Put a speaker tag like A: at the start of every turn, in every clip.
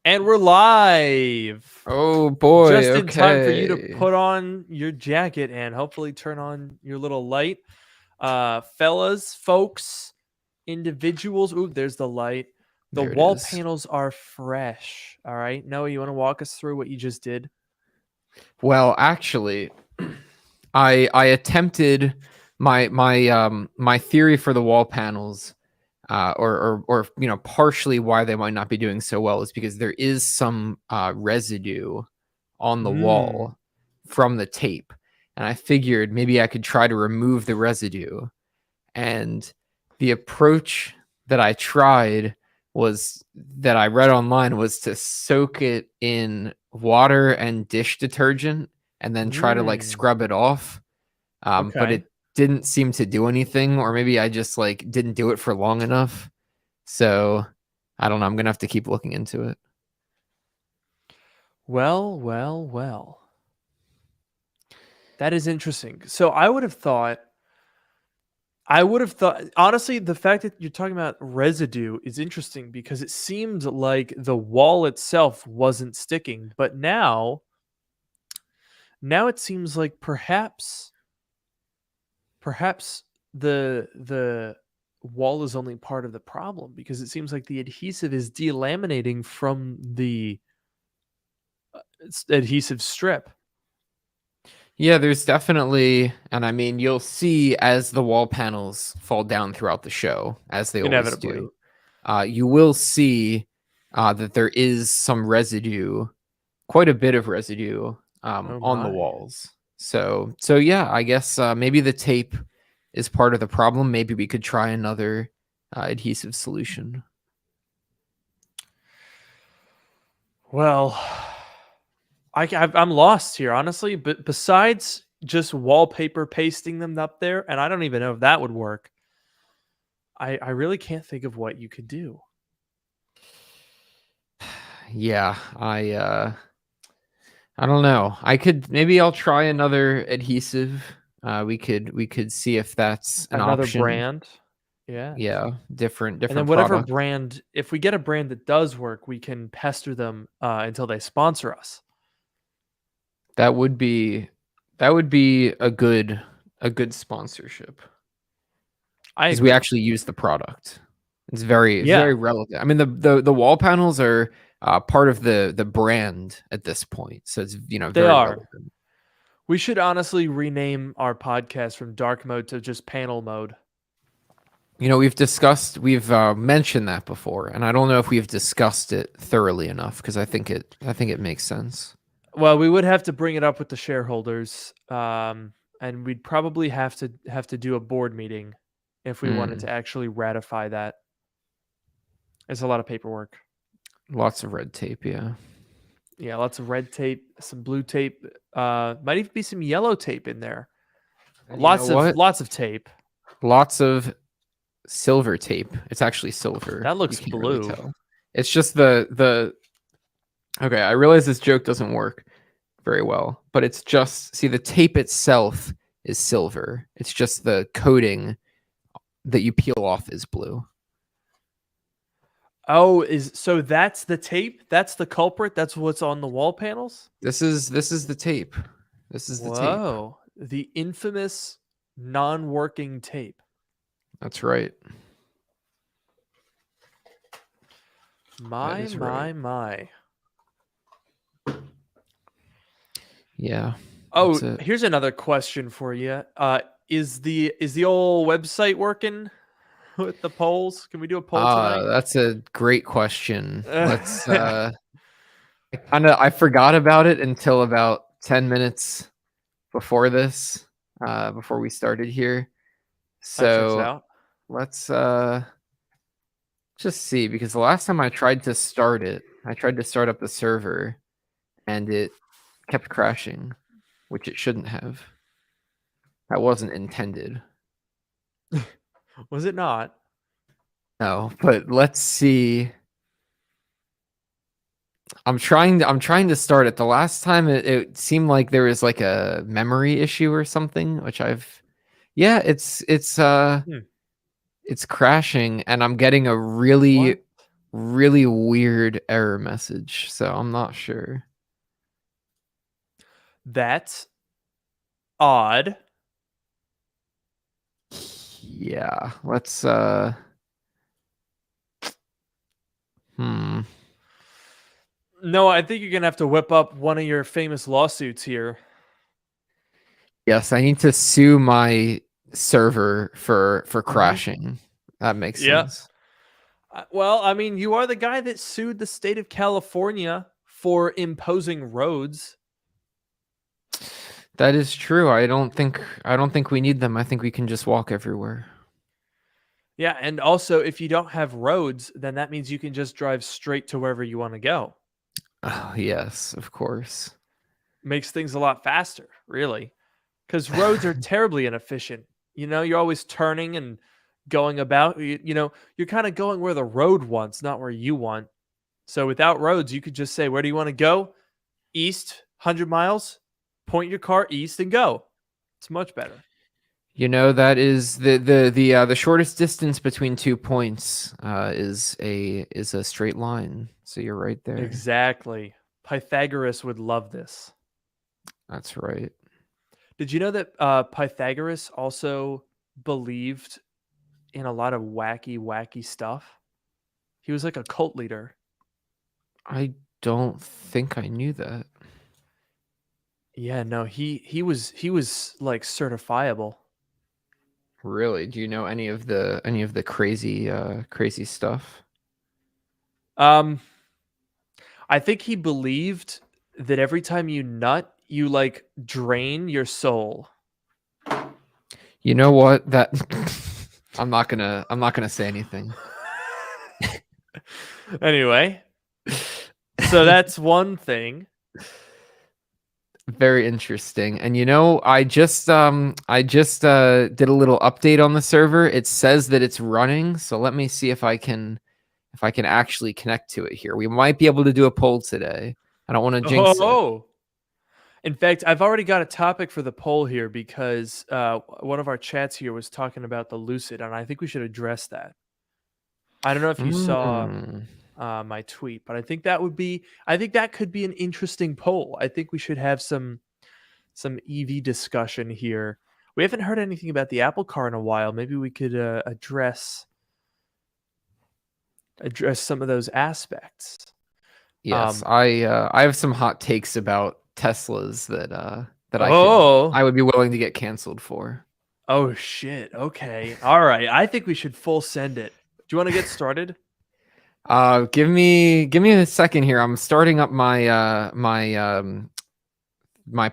A: And we're live.
B: Oh boy,
A: Just in time for you to
B: okay.
A: put on your jacket and hopefully turn on your little light. Fellas, folks, individuals. Ooh, there's the light. The
B: There it
A: wall
B: is.
A: panels are fresh. All right. Noah, you want to walk us through what you just did?
B: Well, actually, I attempted my theory for the wall panels, or partially why they might not be doing so well is because there is some residue on the
A: Hmm.
B: wall from the tape, and I figured maybe I could try to remove the residue. And the approach that I tried was that I read online was to soak it in water and dish detergent and then try to like
A: Hmm.
B: scrub it off. But
A: Okay.
B: it didn't seem to do anything, or maybe I just like didn't do it for long enough. So I don't know. I'm gonna have to keep looking into it.
A: Well. That is interesting. So I would have thought, honestly, the fact that you're talking about residue is interesting because it seemed like the wall itself wasn't sticking, but now it seems like perhaps the wall is only part of the problem because it seems like the adhesive is delaminating from the adhesive strip.
B: Yeah, there's definitely, and I mean, you'll see as the wall panels fall down throughout the show, as they always
A: Inevitably.
B: do. You will see that there is some residue, quite a bit of residue,
A: Oh
B: on the
A: my.
B: walls. So yeah, I guess maybe the tape is part of the problem. Maybe we could try another adhesive solution.
A: Well, I'm lost here, honestly. But besides just wallpaper pasting them up there, and I don't even know if that would work. I really can't think of what you could do.
B: Yeah, I don't know. I'll try another adhesive. We could see if that's an
A: Another
B: option.
A: brand, yeah.
B: Yeah, different
A: And then
B: different
A: whatever
B: product.
A: brand, if we get a brand that does work, we can pester them until they sponsor us.
B: That would be that would be a good sponsorship
A: I
B: because we
A: agree.
B: actually use the product. It's very
A: Yeah,
B: relevant. I mean, the wall panels are part of the brand at this point, so it's
A: they
B: very
A: are.
B: relevant.
A: We should honestly rename our podcast from Dark Mode to just Panel Mode.
B: We've mentioned that before, and I don't know if we've discussed it thoroughly enough because I think it makes sense.
A: Well, we would have to bring it up with the shareholders, and we'd probably have to do a board meeting if we wanted
B: Mm,
A: to actually ratify that. It's a lot of paperwork.
B: lots of red tape, yeah.
A: Yeah, lots of red tape, some blue tape, might even be some yellow tape in there.
B: And you know
A: Lots of
B: what?
A: lots of tape.
B: Lots of silver tape. It's actually silver.
A: That
B: You
A: looks
B: can't really
A: blue.
B: tell. It's just the okay. I realize this joke doesn't work very well, but it's just see the tape itself is silver. It's just the coating that you peel off is blue.
A: Oh, that's the tape? That's the culprit? That's what's on the wall panels?
B: This is the tape. This is the tape.
A: Whoa. The infamous non-working tape.
B: That's right. That
A: My,
B: is right.
A: my, my.
B: Yeah.
A: Oh,
B: That's it.
A: here's another question for you. Is the old website working with the polls? Can we do a poll tonight?
B: That's a great question. Let's I forgot about it until about 10 minutes before this, before we started here.
A: That checks
B: So
A: out.
B: let's just see because the last time I tried to start it, I tried to start up the server and it kept crashing, which it shouldn't have. That wasn't intended.
A: Was it not?
B: No, but let's see. I'm trying to start it. The last time it seemed like there was like a memory issue or something, which yeah, it's
A: Hmm.
B: it's crashing and I'm getting a really
A: What?
B: really weird error message, so I'm not sure.
A: That's odd.
B: Yeah, let's hmm.
A: No, I think you're gonna have to whip up one of your famous lawsuits here.
B: Yes, I need to sue my server for
A: Mm-hmm.
B: crashing. That makes
A: Yeah.
B: sense.
A: Well, I mean, you are the guy that sued the state of California for imposing roads.
B: That is true. I don't think we need them. I think we can just walk everywhere.
A: Yeah, and also if you don't have roads, then that means you can just drive straight to wherever you want to go.
B: Oh, yes, of course.
A: Makes things a lot faster, really. Because roads are terribly inefficient. You're always turning and going about. You're kind of going where the road wants, not where you want. So without roads, you could just say, where do you want to go? East, 100 miles. Point your car east and go. It's much better.
B: That is the shortest distance between 2 points is a straight line. So you're right there.
A: Exactly. Pythagoras would love this.
B: That's right.
A: Did you know that Pythagoras also believed in a lot of wacky stuff? He was like a cult leader.
B: I don't think I knew that.
A: Yeah, no, he was like certifiable.
B: Really? Do you know any of the crazy stuff?
A: Um, I think he believed that every time you nut, you like drain your soul.
B: You know what? That I'm not gonna say anything.
A: Anyway, so that's one thing.
B: Very interesting. And I just did a little update on the server. It says that it's running, so let me see if I can actually connect to it here. We might be able to do a poll today. I don't want to jinx it.
A: Oh, in fact, I've already got a topic for the poll here because one of our chats here was talking about the Lucid, and I think we should address that. I don't know if you saw
B: Mm.
A: my tweet, but I think that could be an interesting poll. I think we should have some EV discussion here. We haven't heard anything about the Apple Car in a while. Maybe we could address some of those aspects.
B: Yes, I have some hot takes about Teslas that
A: Oh,
B: I would be willing to get canceled for.
A: oh shit. Okay, all right. I think we should full send it. Do you want to get started?
B: Give me a second here. I'm starting up my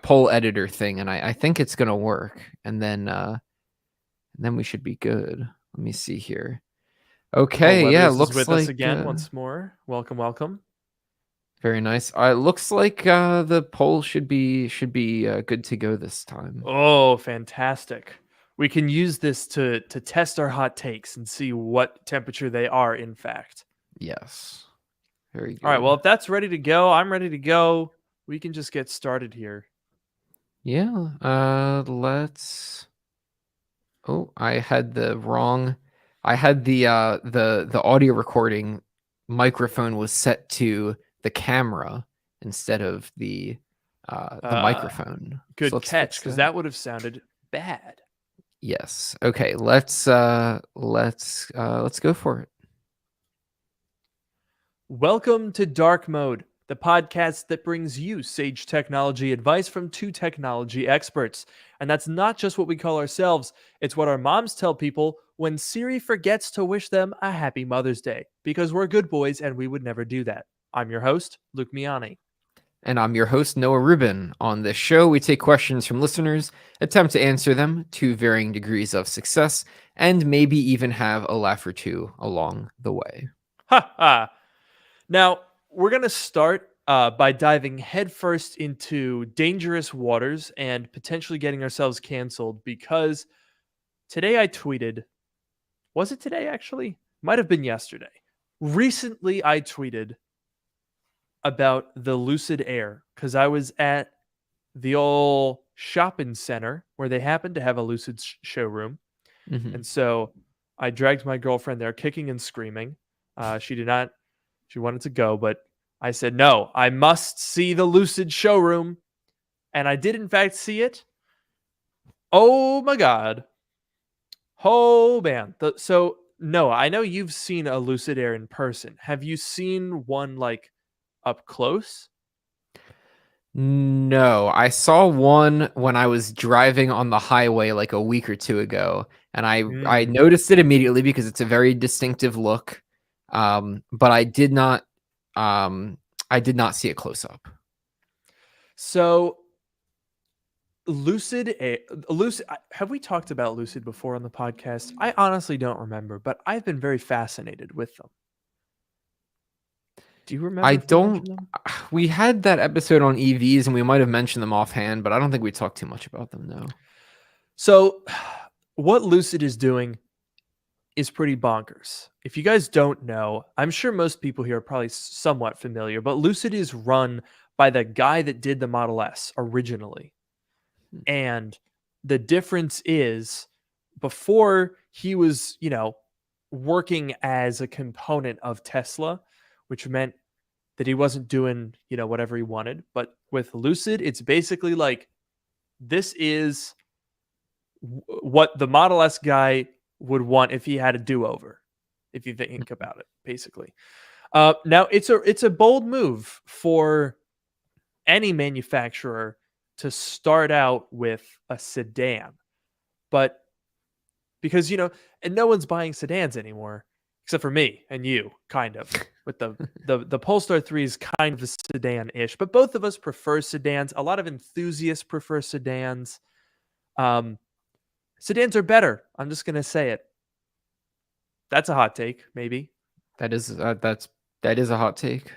B: poll editor thing, and I think it's gonna work. And then we should be good. Let me see here.
A: Paul
B: Okay, yeah,
A: Weathers is
B: looks
A: with us
B: like
A: again once more. Welcome, welcome.
B: very nice. It looks like the poll should be good to go this time.
A: Oh, fantastic. We can use this to test our hot takes and see what temperature they are, in fact.
B: Yes, very
A: All right,
B: good.
A: well, if that's ready to go, I'm ready to go. We can just get started here.
B: Yeah. Let's. Oh, I had the wrong. I had the audio recording microphone was set to the camera instead of the microphone. So
A: Good
B: let's
A: catch,
B: fix
A: because
B: that.
A: that would have sounded bad.
B: Yes. Okay. Let's go for it.
A: Welcome to Dark Mode, the podcast that brings you sage technology advice from two technology experts. And that's not just what we call ourselves, it's what our moms tell people when Siri forgets to wish them a happy Mother's Day, because we're good boys and we would never do that. I'm your host, Luke Miani.
B: And I'm your host, Noah Rubin. On this show, we take questions from listeners, attempt to answer them to varying degrees of success, and maybe even have a laugh or two along the way.
A: Ha ha! Now, we're going to start by diving headfirst into dangerous waters and potentially getting ourselves canceled because today I tweeted. Was it today, actually? Might have been yesterday. Recently, I tweeted about the Lucid Air because I was at the old shopping center where they happened to have a Lucid showroom.
B: Mhm.
A: And so I dragged my girlfriend there, kicking and screaming. She did not She wanted to go, but I said, no, I must see the Lucid showroom. And I did, in fact, see it. Oh, my God. Oh, man. So, Noah, I know you've seen a Lucid Air in person. Have you seen one, like, up close?
B: No, I saw one when I was driving on the highway like a week or two ago, and I
A: Mm.
B: noticed it immediately because it's a very distinctive look. But I did not see it close up.
A: So, Lucid. Have we talked about Lucid before on the podcast? I honestly don't remember, but I've been very fascinated with them. Do you remember
B: I
A: if we
B: don't.
A: mentioned them?
B: We had that episode on EVs, and we might have mentioned them offhand, but I don't think we talked too much about them. No.
A: So, what Lucid is doing is pretty bonkers. If you guys don't know, I'm sure most people here are probably somewhat familiar, but Lucid is run by the guy that did the Model S originally. And the difference is before he was, working as a component of Tesla, which meant that he wasn't doing, whatever he wanted. But with Lucid, it's basically like this is what the Model S guy would want if he had a do-over, if you think about it, basically. Now it's a bold move for any manufacturer to start out with a sedan, but because and no one's buying sedans anymore except for me and you, kind of. With the Polestar 3 is kind of a sedan-ish, but both of us prefer sedans. A lot of enthusiasts prefer sedans. Sedans are better. I'm just gonna say it. That's a hot take, maybe.
B: That is a hot take.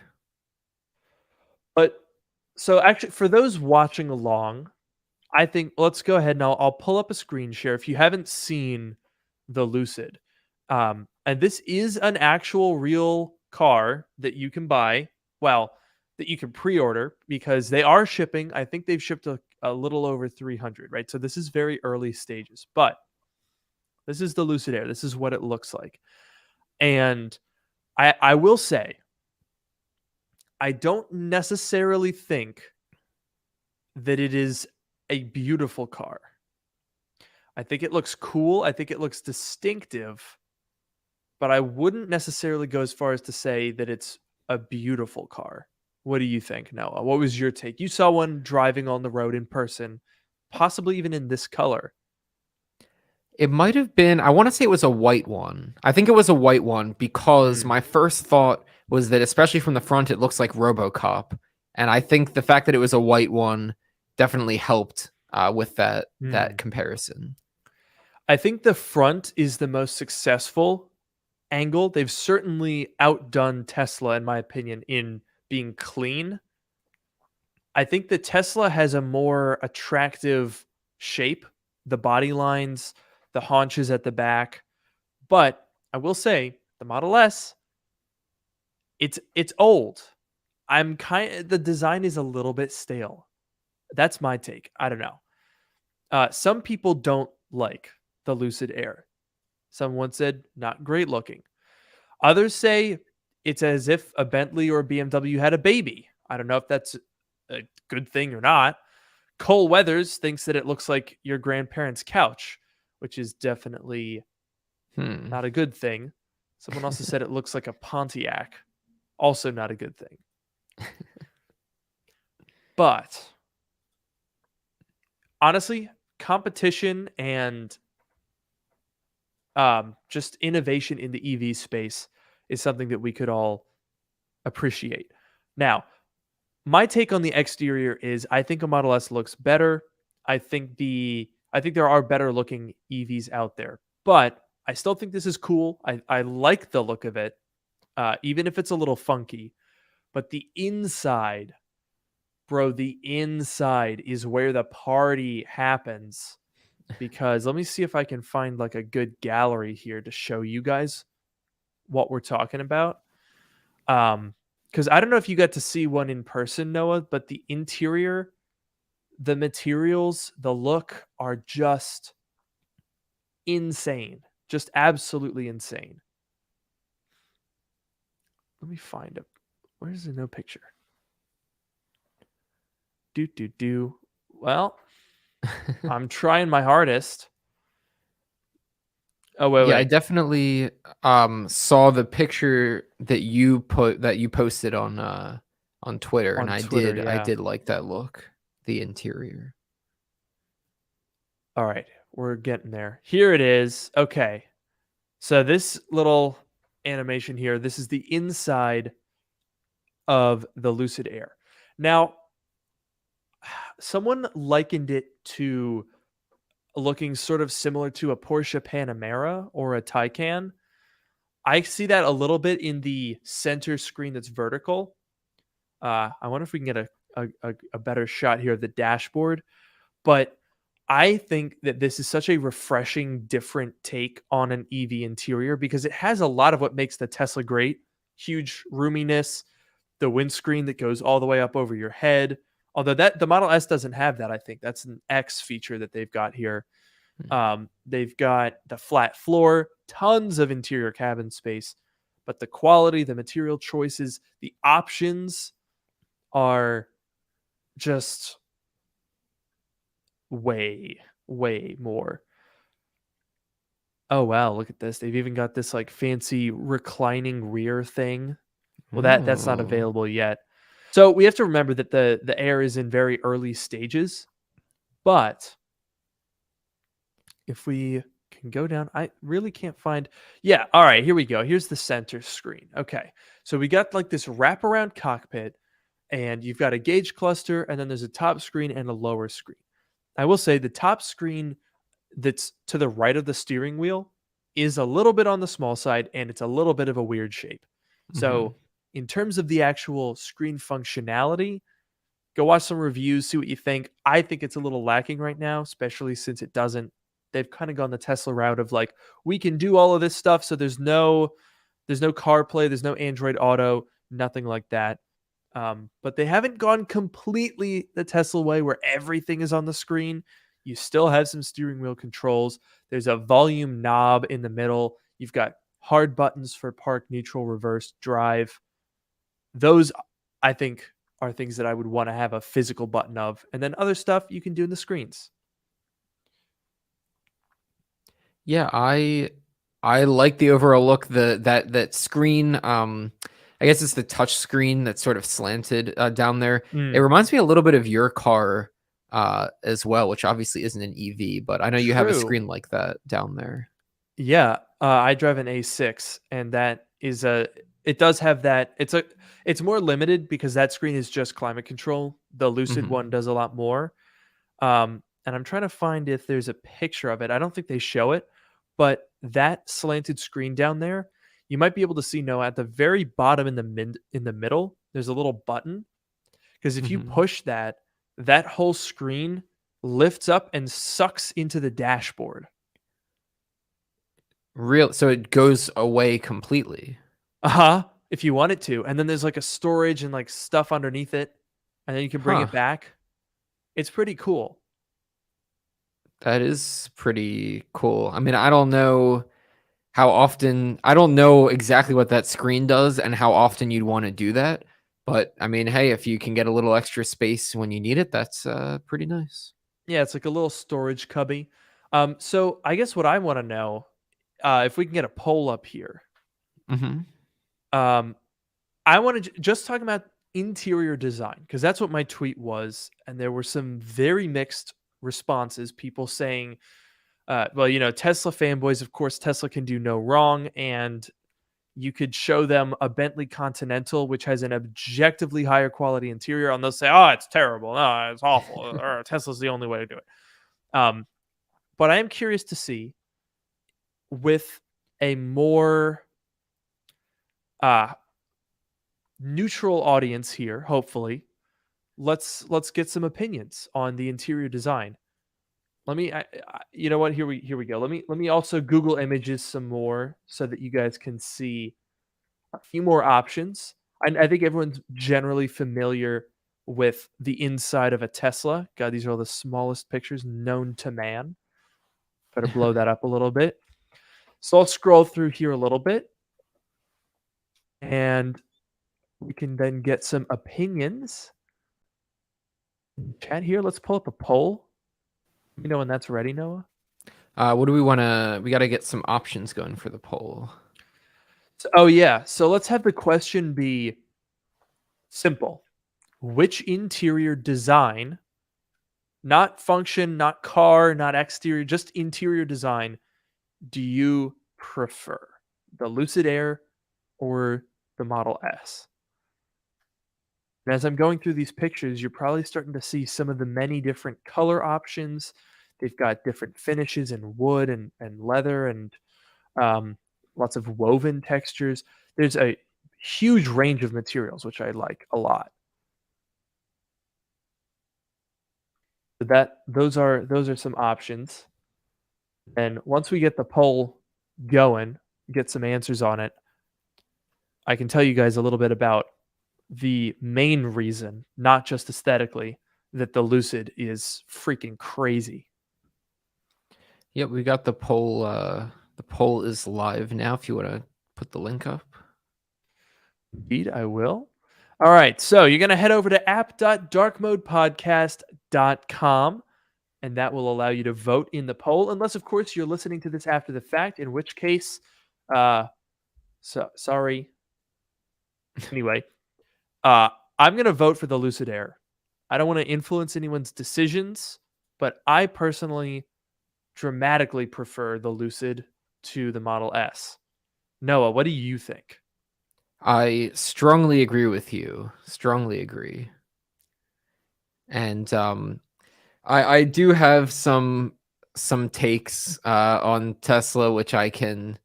A: But so actually, for those watching along, I think let's go ahead and I'll pull up a screen share if you haven't seen the Lucid. And this is an actual real car that you can buy. Well, that you can pre-order because they are shipping. I think they've shipped a little over 300, right? So this is very early stages, but this is the Lucid Air. This is what it looks like. And I will say, I don't necessarily think that it is a beautiful car. I think it looks cool. I think it looks distinctive, but I wouldn't necessarily go as far as to say that it's a beautiful car. What do you think, Noah? What was your take? You saw one driving on the road in person, possibly even in this color.
B: It might have been, I want to say it was a white one. I think it was a white one because my first thought was that, especially from the front, it looks like RoboCop. And I think the fact that it was a white one definitely helped with that comparison.
A: I think the front is the most successful angle. They've certainly outdone Tesla, in my opinion, in being clean. I think the Tesla has a more attractive shape, the body lines, the haunches at the back. But I will say the Model S, it's old. The design is a little bit stale. That's my take. I don't know. Some people don't like the Lucid Air. Someone said not great looking. Others say it's as if a Bentley or a BMW had a baby. I don't know if that's a good thing or not. Cole Weathers thinks that it looks like your grandparents' couch, which is definitely not a good thing. Someone also said it looks like a Pontiac, also not a good thing. But honestly, competition and just innovation in the EV space is something that we could all appreciate. Now, my take on the exterior is I think a Model S looks better. I think there are better looking EVs out there, but I still think this is cool. I like the look of it, even if it's a little funky. But the inside, bro, the inside is where the party happens. Because let me see if I can find like a good gallery here to show you guys what we're talking about. Because I don't know if you got to see one in person, Noah, but the interior, the materials, the look are just insane. Just absolutely insane. Let me find it. Where's the no picture? Well, I'm trying my hardest. Oh, wait,
B: Yeah, I
A: wait.
B: definitely saw the picture that you posted on Twitter, and
A: On Twitter,
B: I
A: yeah.
B: did like that look, the interior.
A: All right, we're getting there. Here it is. Okay. So this little animation here, this is the inside of the Lucid Air. Now, someone likened it to looking sort of similar to a Porsche Panamera or a Taycan. I see that a little bit in the center screen that's vertical. I wonder if we can get a better shot here of the dashboard. But I think that this is such a refreshing, different take on an EV interior because it has a lot of what makes the Tesla great: huge roominess, the windscreen that goes all the way up over your head. Although that the Model S doesn't have that, I think that's an X feature that they've got here. They've got the flat floor, tons of interior cabin space, but the quality, the material choices, the options are just way, way more. Oh wow, look at this. They've even got this like fancy reclining rear thing. Well, that's not
B: Oh.
A: available yet. So we have to remember that the Air is in very early stages, but if we can go down, I really can't find. Yeah, all right, here we go. Here's the center screen. Okay, so we got like this wraparound cockpit, and you've got a gauge cluster, and then there's a top screen and a lower screen. I will say the top screen that's to the right of the steering wheel is a little bit on the small side, and it's a little bit of a weird shape.
B: Mhm.
A: So, in terms of the actual screen functionality, go watch some reviews, see what you think. I think it's a little lacking right now, especially since it doesn't. They've kind of gone the Tesla route of like, we can do all of this stuff, so there's no CarPlay, there's no Android Auto, nothing like that. But they haven't gone completely the Tesla way where everything is on the screen. You still have some steering wheel controls. There's a volume knob in the middle. You've got hard buttons for park, neutral, reverse, drive. Those, I think, are things that I would want to have a physical button of. And then other stuff you can do in the screens.
B: Yeah, I like the overall look. That screen, I guess it's the touch screen that's sort of slanted down there. It
A: Mm,
B: reminds me a little bit of your car as well, which obviously isn't an EV, but I know you have a
A: true.
B: screen like that down there.
A: Yeah, I drive an A6, and that is a. It does have that. It's more limited because that screen is just climate control. The Lucid
B: Hmm.
A: one does a lot more. And I'm trying to find if there's a picture of it. I don't think they show it, but that slanted screen down there, you might be able to see no at the very bottom in the middle. There's a little button because if you
B: Hmm.
A: push that, that whole screen lifts up and sucks into the dashboard.
B: Real, so it goes away completely.
A: Uh-huh. If you want it to. And then there's like a storage and like stuff underneath it. And then you can bring
B: Huh.
A: it back. It's pretty cool.
B: That is pretty cool. I mean, I don't know how often, I don't know exactly what that screen does and how often you'd want to do that. But I mean, hey, if you can get a little extra space when you need it, that's pretty nice.
A: Yeah, it's like a little storage cubby. So I guess what I want to know, if we can get a poll up here.
B: Hmm.
A: Um, I want to just talk about interior design because that's what my tweet was, and there were some very mixed responses. People saying, "Well, Tesla fanboys. Of course, Tesla can do no wrong," and you could show them a Bentley Continental, which has an objectively higher quality interior, and they'll say, "Oh, it's terrible. No, it's awful. Or Tesla's the only way to do it." Um, but I am curious to see with a more uh, neutral audience here. Hopefully, let's get some opinions on the interior design. Let me, you know what? Here we go. Let me also Google images some more so that you guys can see a few more options. I think everyone's generally familiar with the inside of a Tesla. God, these are all the smallest pictures known to man. Better blow that up a little bit. So I'll scroll through here a little bit. And We can then get some opinions in chat here. Let's pull up a poll. You know when that's ready, Noah?
B: What do we want to? We got to get some options going for the poll.
A: Oh yeah. So let's have the question be simple. Which interior design, not function, not car, not exterior, just interior design, do you prefer? The Lucid Air or the Model S? And as I'm going through these pictures, you're probably starting to see some of the many different color options. They've got different finishes in wood and leather and um, lots of woven textures. There's a huge range of materials, which I like a lot. So those are some options. And once we get the poll going, get some answers on it, I can tell you guys a little bit about the main reason, not just aesthetically, that the Lucid is freaking crazy.
B: Yep, we got the poll. The poll is live now. If you want to put the link up.
A: Indeed, I will. All right, so you're going to head over to app.drkmodepodcast.com, and that will allow you to vote in the poll, unless, of course, you're listening to this after the fact, in which case, sorry. Anyway, I'm going to vote for the Lucid Air. I don't want to influence anyone's decisions, but I personally dramatically prefer the Lucid to the Model S. Noah, what do you think?
B: I strongly agree with you. Strongly agree. And I do have some takes on Tesla, which I can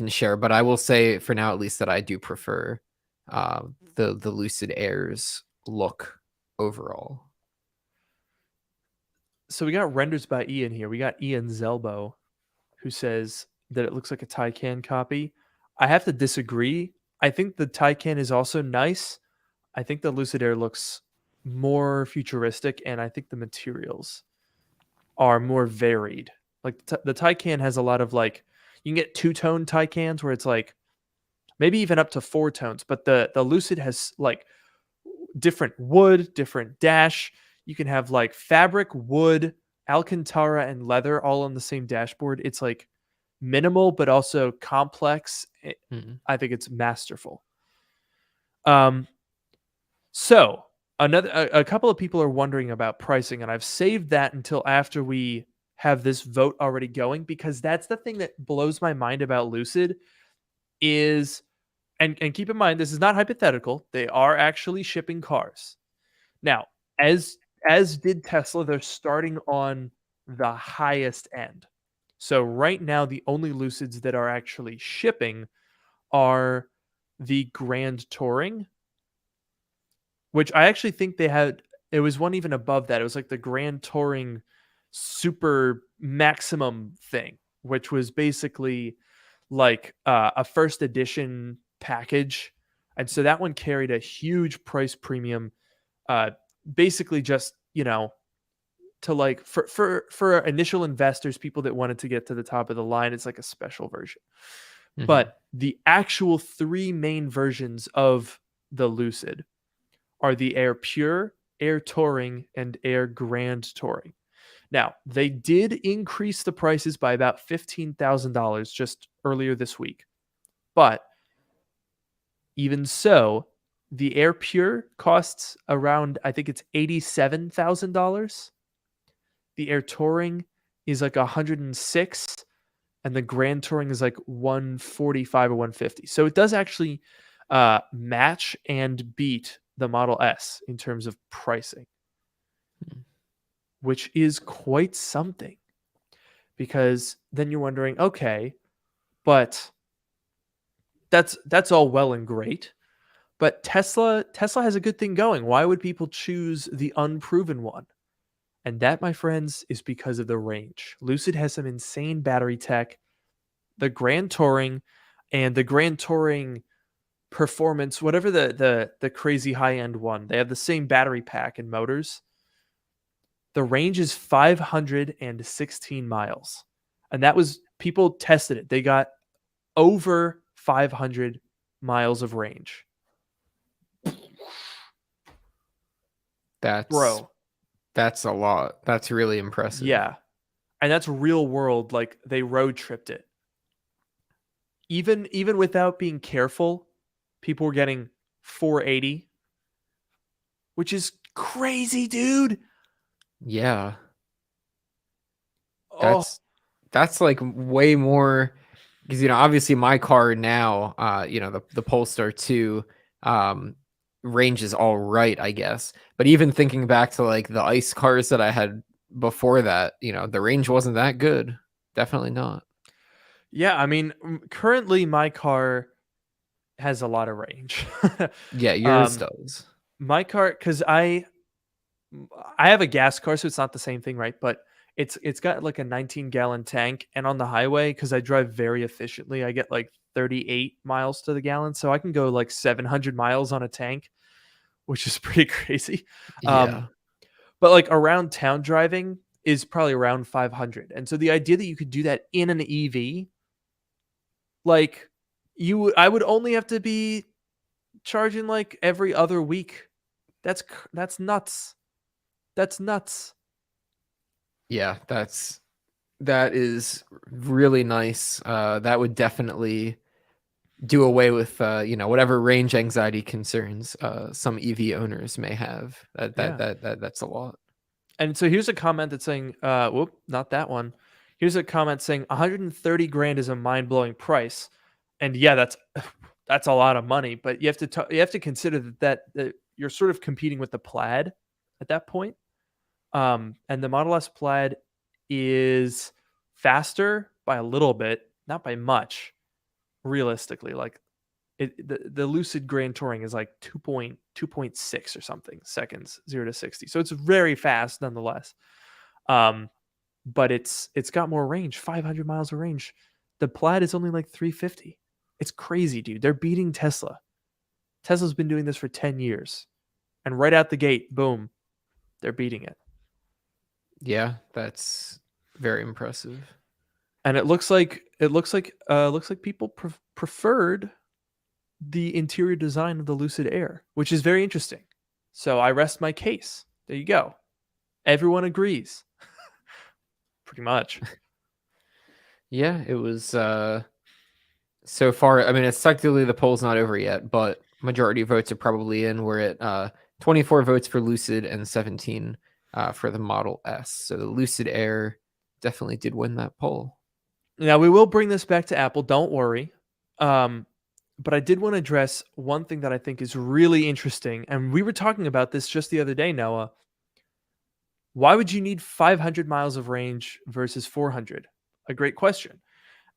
B: share. But I will say for now, at least, that I do prefer the Lucid Air's look overall.
A: So we got renders by Ian here. We got Ian Zelbo, who says that it looks like a Taycan copy. I have to disagree. I think the Taycan is also nice. I think the Lucid Air looks more futuristic, and I think the materials are more varied. Like the Taycan has a lot of like, you can get two-tone Taycans where it's like maybe even up to 4 tones, but the Lucid has like different wood, different dash. You can have like fabric, wood, Alcantara, and leather all on the same dashboard. It's like minimal but also complex. I think it's masterful. So a couple of people are wondering about pricing, and I've saved that until after we have this vote already going, because that's the thing that blows my mind about Lucid is, and keep in mind, this is not hypothetical. They are actually shipping cars. Now, as did Tesla, they're starting on the highest end. So right now, the only Lucids that are actually shipping are the Grand Touring, which I actually think they had. It was one even above that. It was like the Grand Touring Super Maximum thing, which was basically like a first edition package. And so that one carried a huge price premium, basically just, to like for initial investors, people that wanted to get to the top of the line. It's like a special version. Mm-hmm. But the actual 3 main versions of the Lucid are the Air Pure, Air Touring, and Air Grand Touring. Now, they did increase the prices by about $15,000 just earlier this week. But even so, the Air Pure costs around, I think it's $87,000. The Air Touring is like $106,000, and the Grand Touring is like $145,000 or $150,000. So it does actually match and beat the Model S in terms of pricing, which is quite something. Because then you're wondering, okay, but that's all well and great, but Tesla has a good thing going. Why would people choose the unproven one? And that, my friends, is because of the range. Lucid has some insane battery tech. The Grand Touring and the Grand Touring Performance, whatever the crazy high-end one, they have the same battery pack and motors. The range is 516 miles. And that was, people tested it. They got over 500 miles of range.
B: That's
A: bro.
B: that's a lot. That's really impressive.
A: Yeah, and that's real world. Like they road tripped it. Even without being careful, people were getting 480, which is crazy, dude.
B: Yeah.
A: Oh,
B: That's like way more because obviously my car now, the Polestar 2 um range is all right, I guess. But even thinking back to like the ice cars that I had before that, the range wasn't that good. Definitely not.
A: yeah. I mean, currently my car has a lot of range.
B: Yeah, yours
A: um,
B: does.
A: my car, because I have a gas car, so it's not the same thing, right? But it's got like a 19-gallon tank, and on the highway, because I drive very efficiently, I get like 38 miles to the gallon, so I can go like 700 miles on a tank, which is pretty crazy. Um,
B: Yeah.
A: but like around town driving is probably around 500, and so the idea that you could do that in an EV, like I would only have to be charging like every other week. That's nuts. That's nuts.
B: Yeah, that is really nice. That would definitely do away with whatever range anxiety concerns some EV owners may have.
A: Yeah.
B: That's a lot.
A: And so here's a comment that's saying, whoop, not that one. Here's a comment saying 130 grand is a mind-blowing price. And yeah, that's a lot of money, but you have to consider that you're sort of competing with the Plaid at that point. And the Model S Plaid is faster by a little bit, not by much, realistically. Like the Lucid Grand Touring is like 2.6 or something seconds, 0 to 60. So it's very fast nonetheless. Um, but it's got more range, 500 miles of range. The Plaid is only like 350. It's crazy, dude. They're beating Tesla. Tesla's been doing this for 10 years. And right out the gate, boom, they're beating it.
B: Yeah, that's very impressive.
A: And it looks like people preferred the interior design of the Lucid Air, which is very interesting. So I rest my case. There you go. Everyone agrees. Pretty much.
B: Yeah, it was so far. I mean, it's technically the poll's not over yet, but majority of votes are probably in. We're at 24 votes for Lucid and 17 for the Model S. So the Lucid Air definitely did win that poll.
A: Now we will bring this back to Apple. Don't worry. But I did want to address one thing that I think is really interesting, and we were talking about this just the other day, Noah. Why would you need 500 miles of range versus 400? A great question.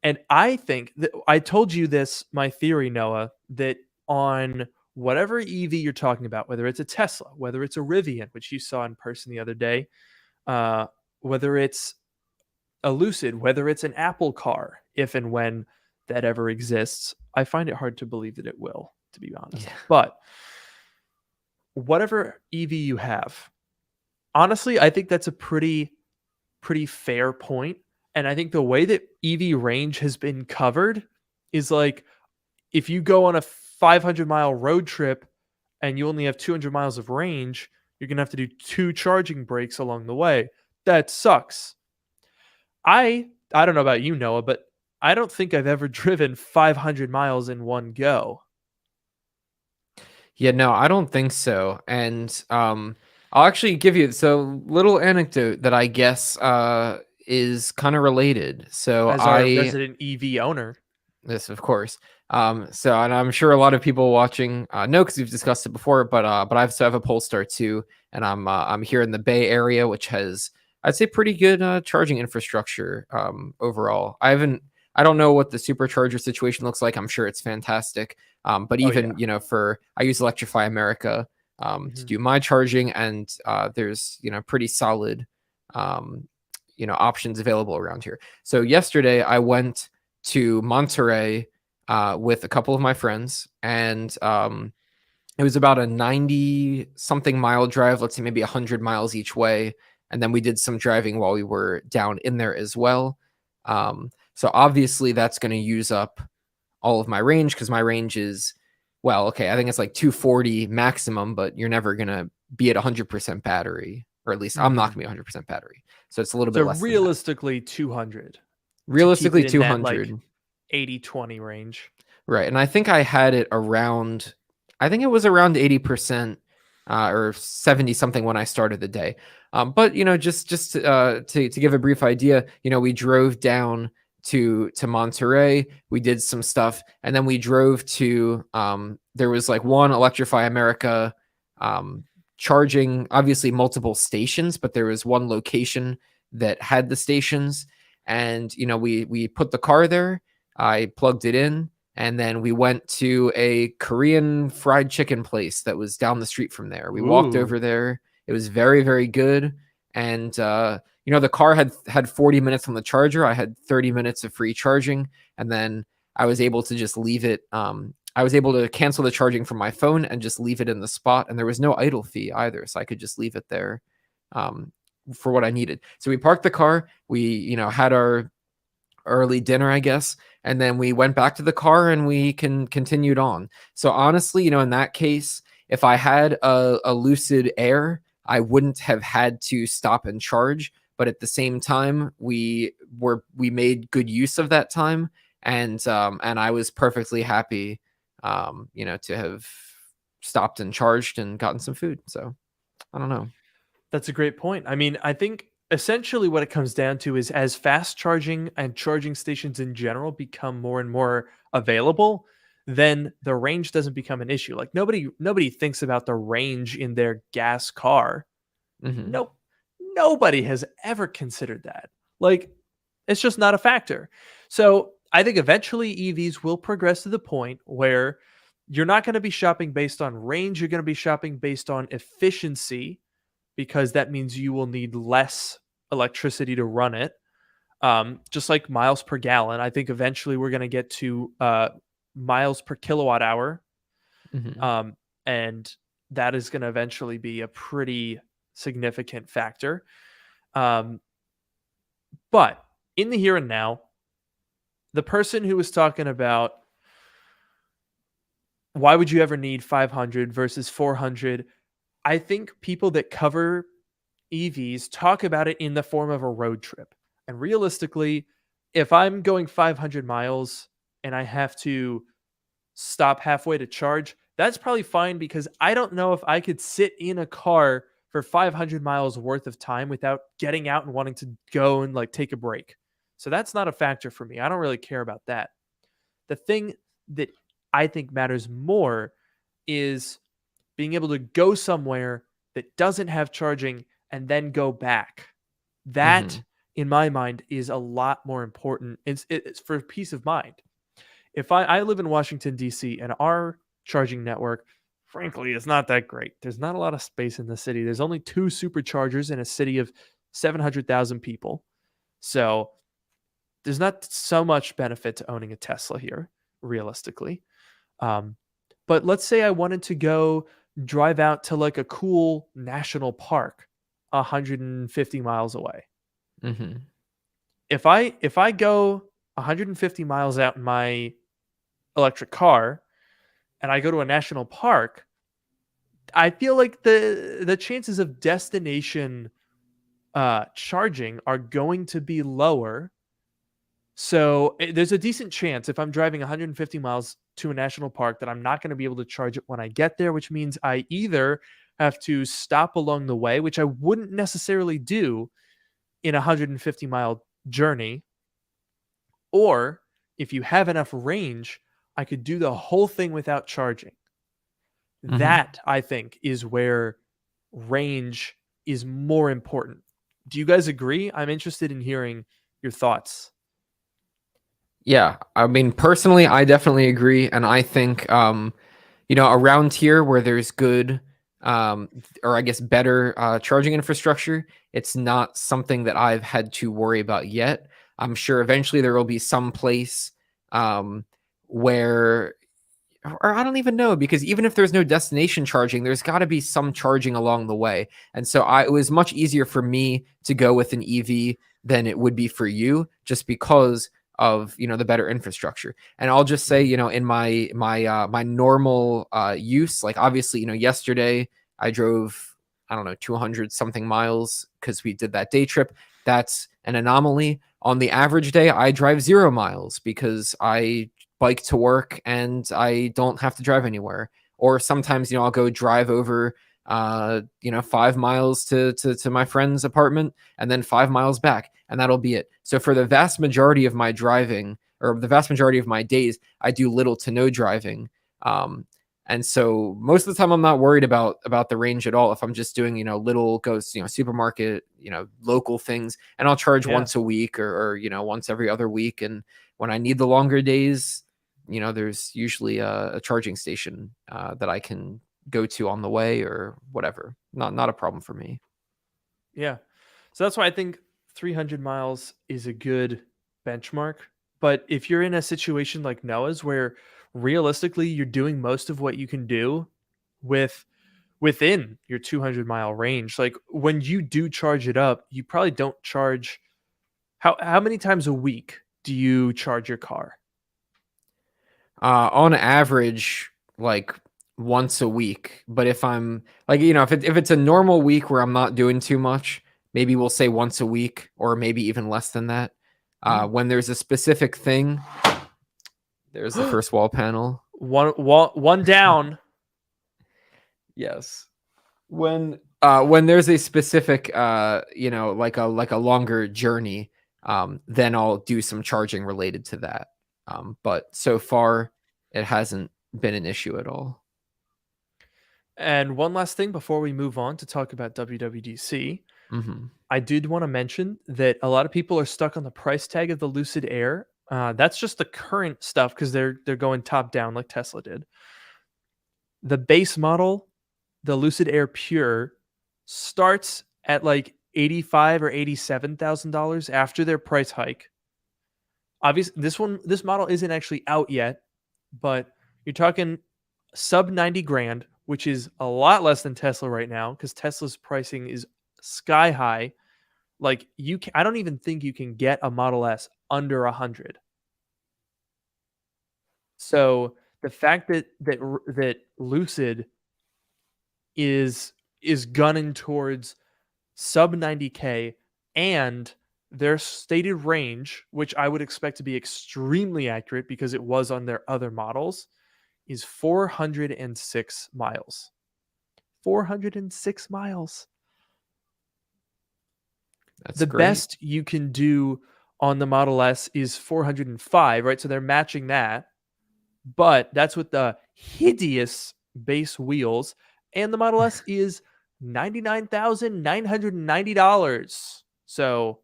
A: And I think that I told you this, my theory, Noah, that on whatever EV you're talking about, whether it's a Tesla, whether it's a Rivian, which you saw in person the other day, whether it's a Lucid, whether it's an Apple car, if and when that ever exists, I find it hard to believe that it will, to be honest.
B: Yeah.
A: But whatever EV you have, honestly, I think that's a pretty fair point. And I think the way that EV range has been covered is like if you go on a 500-mile road trip and you only have 200 miles of range, you're going to have to do 2 charging breaks along the way. That sucks. I don't know about you, Noah, but I don't think I've ever driven 500 miles in one go.
B: Yeah, no, I don't think so. And I'll actually give you little anecdote that I guess is kind of related. So
A: As our resident EV owner.
B: This, of course. And I'm sure a lot of people watching know because we've discussed it before. But I have a Polestar 2, and I'm here in the Bay Area, which has, I'd say, pretty good charging infrastructure overall. I don't know what the supercharger situation looks like. I'm sure it's fantastic. But even I use Electrify America to do my charging, and there's pretty solid options available around here. So yesterday I went to Monterey with a couple of my friends, and it was about a 90 something mile drive, let's say maybe 100 miles each way, and then we did some driving while we were down in there as well. So obviously that's going to use up all of my range because my range is, well, okay, I think it's like 240 maximum, but you're never going to be at 100% battery, or at least I'm not
A: Mhm.
B: going to be 100% battery. So it's a little bit
A: So
B: less than that.
A: realistically 200 to keep
B: Realistically,
A: it in that like
B: 200.
A: 80-20 range.
B: Right. And I think I had it around, I think it was around 80% or 70 something when I started the day. But, just to give a brief idea, we drove down to Monterey. We did some stuff. And then we drove to, there was like one Electrify America charging, obviously multiple stations, but there was one location that had the stations. And, we put the car there. I plugged it in. And then we went to a Korean fried chicken place that was down the street from there. We walked
A: Ooh.
B: over there. It was very, very good. And, the car had 40 minutes on the charger. I had 30 minutes of free charging. And then I was able to just leave it. I was able to cancel the charging from my phone and just leave it in the spot. And there was no idle fee either. So I could just leave it there for what I needed. So we parked the car. We, had our early dinner, I guess. And then we went back to the car and we continued on. So honestly, in that case, if I had a Lucid Air, I wouldn't have had to stop and charge. But at the same time, we made good use of that time, and I was perfectly happy, to have stopped and charged and gotten some food. So I don't know.
A: That's a great point. I mean, I think essentially what it comes down to is as fast charging and charging stations in general become more and more available, then the range doesn't become an issue. Like nobody thinks about the range in their gas car.
B: Mm-hmm.
A: Nope. Nobody has ever considered that. Like it's just not a factor. So I think eventually EVs will progress to the point where you're not going to be shopping based on range. You're going to be shopping based on efficiency, because that means you will need less electricity to run it. Just like miles per gallon, I think eventually we're going to get to miles per kilowatt hour.
B: Mm-hmm.
A: And that is going to eventually be a pretty significant factor. But in the here and now, the person who was talking about why would you ever need 500 versus 400, I think people that cover EVs talk about it in the form of a road trip. And realistically, if I'm going 500 miles and I have to stop halfway to charge, that's probably fine, because I don't know if I could sit in a car for 500 miles worth of time without getting out and wanting to go and like take a break. So that's not a factor for me. I don't really care about that. The thing that I think matters more is being able to go somewhere that doesn't have charging and then go back. That,
B: Mm-hmm.
A: in my mind, is a lot more important. It's for peace of mind. If I live in Washington, D.C., and our charging network, frankly, is not that great. There's not a lot of space in the city. There's only 2 superchargers in a city of 700,000 people. So there's not so much benefit to owning a Tesla here, realistically. But let's say I wanted to go drive out to like a cool national park 150 miles away.
B: Mm-hmm.
A: If I go 150 miles out in my electric car and I go to a national park, I feel like the chances of destination charging are going to be lower. So there's a decent chance if I'm driving 150 miles to a national park that I'm not going to be able to charge it when I get there, which means I either have to stop along the way, which I wouldn't necessarily do in a 150-mile journey, or if you have enough range, I could do the whole thing without charging.
B: Mm-hmm.
A: That, I think, is where range is more important. Do you guys agree? I'm interested in hearing your thoughts.
B: Yeah, I mean, personally, I definitely agree, and I think, around here where there's good, or I guess better charging infrastructure, it's not something that I've had to worry about yet. I'm sure eventually there will be some place where, or I don't even know, because even if there's no destination charging, there's got to be some charging along the way. And so it was much easier for me to go with an EV than it would be for you, just because of the better infrastructure. And I'll just say, in my normal use, like obviously, yesterday I drove I don't know, 200 something miles because we did that day trip. That's an anomaly. On the average day, I drive 0 miles because I bike to work and I don't have to drive anywhere. Or sometimes, I'll go drive over 5 miles to my friend's apartment and then 5 miles back, and that'll be it. So for the vast majority of my driving, or the vast majority of my days, I do little to no driving. And so most of the time I'm not worried about the range at all. If I'm just doing, little goes, supermarket, local things, and I'll charge once a week or once every other week. And when I need the longer days, there's usually a charging station that I can go to on the way or whatever. Not a problem for me.
A: Yeah. So that's why I think 300 miles is a good benchmark. But if you're in a situation like Noah's where realistically you're doing most of what you can do within your 200-mile range, like when you do charge it up, you probably don't charge how many times a week do you charge your car?
B: On average, like once a week. But if I'm like, if it's a normal week where I'm not doing too much, maybe we'll say once a week or maybe even less than that. When there's a specific thing, there's the first wall panel.
A: One down.
B: Yes. When there's a specific like a longer journey, then I'll do some charging related to that. But so far it hasn't been an issue at all.
A: And one last thing before we move on to talk about WWDC, I did want to mention that a lot of people are stuck on the price tag of the Lucid Air. That's just the current stuff because they're going top down like Tesla did. The base model, the Lucid Air Pure, starts at like $85,000 or $87,000 after their price hike. Obviously, this model isn't actually out yet, but you're talking sub 90 grand, which is a lot less than Tesla right now because Tesla's pricing is sky high. Like I don't even think you can get a Model S under 100. So the fact that Lucid is gunning towards sub 90K and their stated range, which I would expect to be extremely accurate because it was on their other models, is 406 miles. 406 miles.
B: That's
A: the
B: great.
A: best you can do on the Model S is 405, right? So they're matching that. But that's with the hideous base wheels. And the Model S is $99,990. So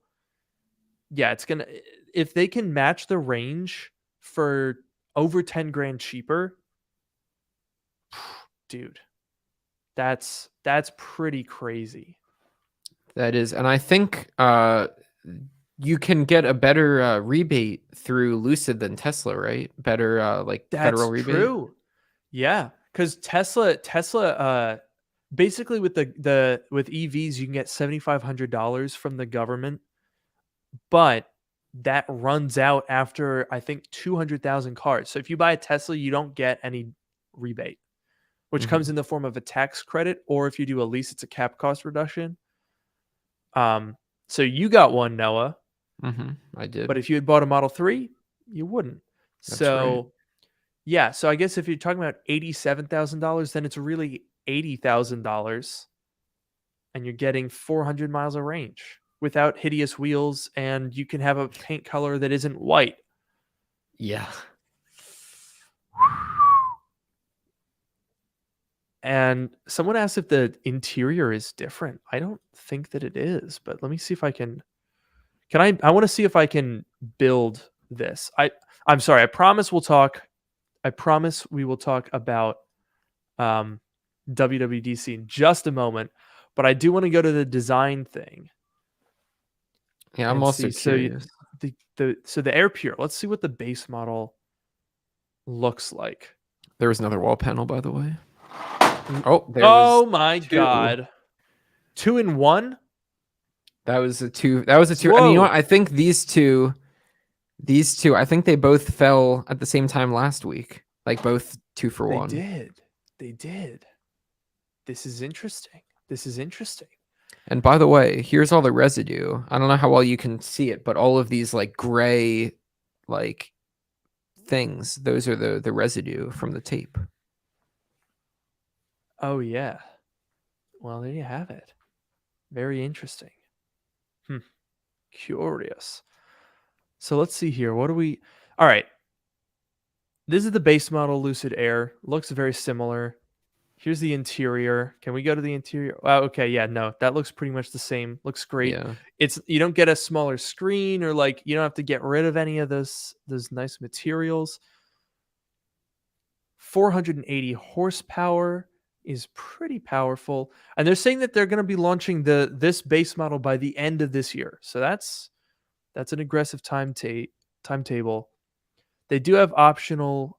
A: yeah, if they can match the range for over 10 grand cheaper, dude, that's pretty crazy.
B: That is. And I think you can get a better rebate through Lucid than Tesla, right? Better federal rebate.
A: That's true. Yeah, because Tesla basically with with EVs you can get $7,500 from the government, but that runs out after I think 200,000 cars. So if you buy a Tesla, you don't get any rebate, which comes in the form of a tax credit, or if you do a lease, it's a cap cost reduction. So you got one, Noah.
B: I did.
A: But if you had bought a Model 3, you wouldn't.
B: That's
A: so
B: right.
A: Yeah, so I guess if you're talking about $87,000, then it's really $80,000 and you're getting 400 miles of range without hideous wheels, and you can have a paint color that isn't white.
B: Yeah.
A: And someone asked if the interior is different. I don't think that it is, but let me see if I can I want to see if I can build this. I'm sorry. I promise we will talk about WWDC in just a moment, but I do want to go to the design thing.
B: Yeah, I'm also curious.
A: So the Air Pure, let's see what the base model looks like.
B: There was another wall panel, by the way.
A: Oh my God. 2-in-1?
B: That was a two. Whoa. And you know what? I think these two, I think they both fell at the same time last week. Like both 2 for 1.
A: They did. This is interesting. This is interesting.
B: And by the way, here's all the residue. I don't know how well you can see it, but all of these like gray like things, those are the residue from the tape.
A: Oh yeah. Well, there you have it. Very interesting. Curious. So let's see here. What do we? All right. This is the base model Lucid Air. Looks very similar. Here's the interior. Can we go to the interior? Oh, okay, yeah, no, that looks pretty much the same. Looks great.
B: Yeah.
A: It's you don't get a smaller screen or like you don't have to get rid of any of those nice materials. 480 horsepower is pretty powerful, and they're saying that they're going to be launching this base model by the end of this year. So that's an aggressive timetable. They do have optional.